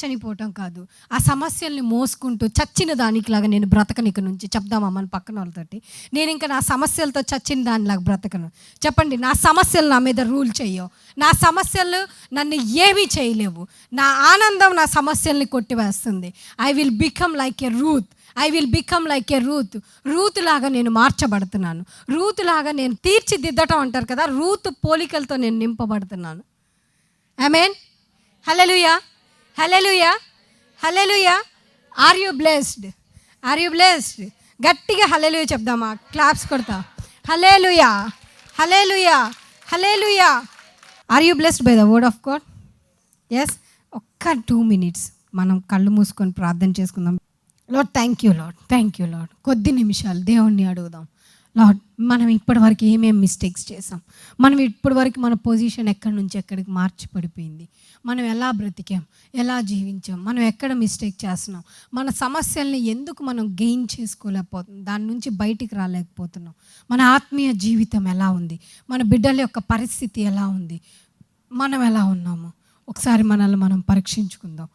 చనిపోవటం కాదు. ఆ సమస్యల్ని మోసుకుంటూ చచ్చిన దానికిలాగా నేను బ్రతకను. ఇక నుంచి చెప్దామా మన పక్కన వాళ్ళతోటి, నేను ఇంకా నా సమస్యలతో చచ్చిన దానిలాగా బ్రతకను. చెప్పండి, నా సమస్యలు నా మీద రూల్ చేయవు. నా సమస్యలు నన్ను ఏమీ చేయలేవు. నా ఆనందం నా సమస్యల్ని కొట్టివేస్తుంది. I will become like a Ruth లాగా నేను మార్చబడుతున్నాను. రూత్ లాగా నేను తీర్చిదిద్దటం అంటారు కదా, రూత్ పోలికలతో నేను నింపబడుతున్నాను. Amen. Hallelujah, hallelujah, hallelujah. Are you blessed? గట్టిగా హల్లెలూయా చెప్దామా? క్లాప్స్ కొడతా. Hallelujah, hallelujah, hallelujah. Are you blessed by the word of God? Yes. ఒక్క 2 minutes మనం కళ్ళు మూసుకొని ప్రార్థన చేసుకుందాం. Lord thank you lord. కొద్ది నిమిషాలు దేవుణ్ణి అడుగుదాం. లార్డ్, మనం ఇప్పటివరకు ఏమేమి మిస్టేక్స్ చేసాం, మనం ఇప్పటివరకు మన పొజిషన్ ఎక్కడి నుంచి ఎక్కడికి మార్చి పడిపోయింది, మనం ఎలా బ్రతికాం, ఎలా జీవించాం, మనం ఎక్కడ మిస్టేక్ చేస్తున్నాం, మన సమస్యల్ని ఎందుకు మనం గెయిన్ చేసుకోలేకపోతున్నాం, దాని నుంచి బయటికి రాలేకపోతున్నాం, మన ఆత్మీయ జీవితం ఎలా ఉంది, మన బిడ్డల యొక్క పరిస్థితి ఎలా ఉంది, మనం ఎలా ఉన్నాము, ఒకసారి మనల్ని మనం పరీక్షించుకుందాం.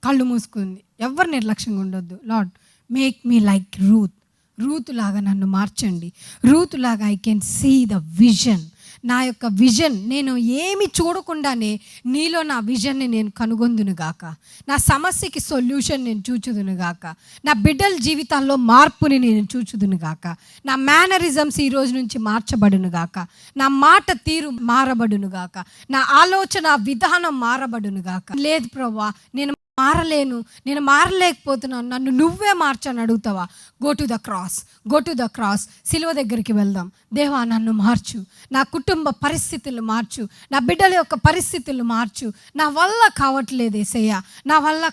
కళ్ళు మూసుకుంది, ఎవరు నిర్లక్ష్యంగా ఉండొద్దు. Lord, make me like Ruth లాగా నన్ను మార్చండి. రూత్ లాగా I can see the vision. నా యొక్క విజన్, నేను ఏమి చూడకుండానే నీలో నా విజన్ని నేను కనుగొందునుగాక, నా సమస్యకి సొల్యూషన్ నేను చూచుదునుగాక, నా బిడ్డల జీవితాల్లో మార్పుని నేను చూచుదునుగాక, నా మేనరిజమ్స్ ఈ రోజు నుంచి మార్చబడునుగాక, నా మాట తీరు మారబడునుగాక, నా ఆలోచన విధానం మారబడునుగాక. లేదు ప్రభువా, నేను మారలేకపోతున్నాను, నన్ను నువ్వే మార్చని అడుగుతావా? Go to the cross. సిలువ దగ్గరికి వెళ్దాం. దేవా, నన్ను మార్చు, నా కుటుంబ పరిస్థితులు మార్చు, నా బిడ్డల యొక్క పరిస్థితులు మార్చు. నా వల్ల కావట్లేదు యేసయ్యా, నా వల్ల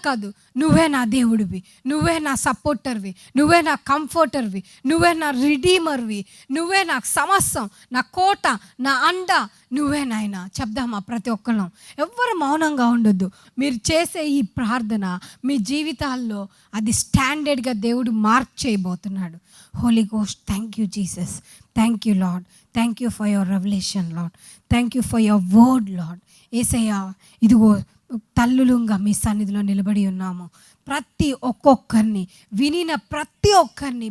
కాదు. నువ్వే నా దేవుడివి, నువ్వే నా సపోర్టర్వి, నువ్వే నా కంఫర్టర్వి, నువ్వే నా రిడీమర్వి, నువ్వే నాకు సమస్తం, నా కోట, నా అండ నువ్వే నాయనా. చెప్దామా ప్రతి ఒక్కళ్ళం? ఎవ్వరు మౌనంగా ఉండొద్దు. మీరు చేసే ఈ ప్రార్థన మీ జీవితాల్లో అది స్టాండర్డ్గా దేవుడు మార్క్ చేయబోతున్నాడు. Holy ghost, thank you Jesus, thank you lord, thank you for your revolution lord, thank you for your word lord. యేసయ్యా, ఇదిగో తల్లులుగా మీ సన్నిధిలో నిలబడి ఉన్నాము. ప్రతి ఒక్కొక్కరిని వినిన ప్రతి ఒక్కరిని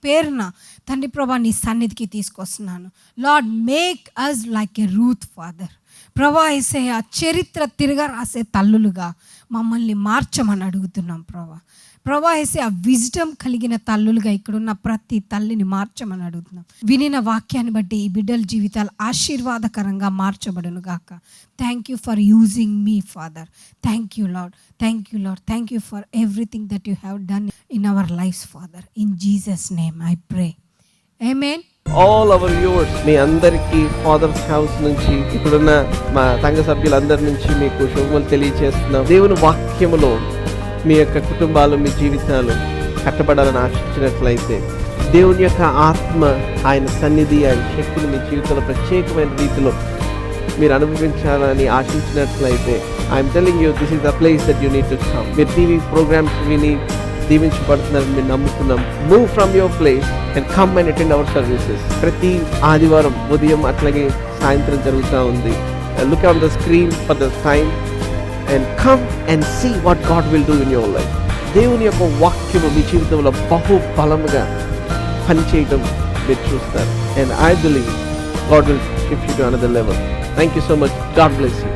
పేరున తండ్రి ప్రభా నీ సన్నిధికి తీసుకొస్తున్నాను. Lord, make us like a Ruth father. ప్రభా యేసయ్యా, చరిత్ర తిరగా రాసే తల్లులుగా మమ్మల్ని మార్చమని అడుగుతున్నాం. ప్రభా యేసయ్యా, విజ్డమ్ కలిగిన తల్లులుగా ఇక్కడున్న ప్రతి తల్లిని మార్చమని అడుగుతున్నాం. వినిన వాక్యాన్ని బట్టి ఈ బిడ్డల జీవితాలు ఆశీర్వాదకరంగా మార్చబడును గాక. Thank you for using me father. Thank you lord, thank you for everything that you have done in our lifes father. In Jesus name I pray, amen. All our viewers, మీ అందరికీ ఫాదర్స్ హౌస్ నుంచి, ఇప్పుడున్న మా సంఘ సభ్యులందరి నుంచి మీకు శుభములు తెలియజేస్తున్నాం. దేవుని వాక్యములో మీ యొక్క కుటుంబాలు, మీ జీవితాలు కట్టబడాలని ఆశించినట్లయితే, దేవుని యొక్క ఆత్మ, ఆయన సన్నిధి, ఆయన శక్తిని మీ జీవితంలో ప్రత్యేకమైన రీతిలో మీరు అనుభవించాలని ఆశించినట్లయితే, I'm telling you, this is the place that you need to come. మీరు టీవీ ప్రోగ్రామ్స్ విని దీవించబడుతున్నారని మేము నమ్ముతున్నాం. Move from your place and come and attend our services. ప్రతి ఆదివారం ఉదయం అట్లాగే సాయంత్రం జరుగుతూ ఉంది. Look on the screen for the time and come and see what God will do in your life. దేవుని యొక్క వాక్యము మీ జీవితంలో బహు బలముగా పనిచేయడం మీరు చూస్తారు. And I believe God will shift you to another level. Thank you so much. God bless you.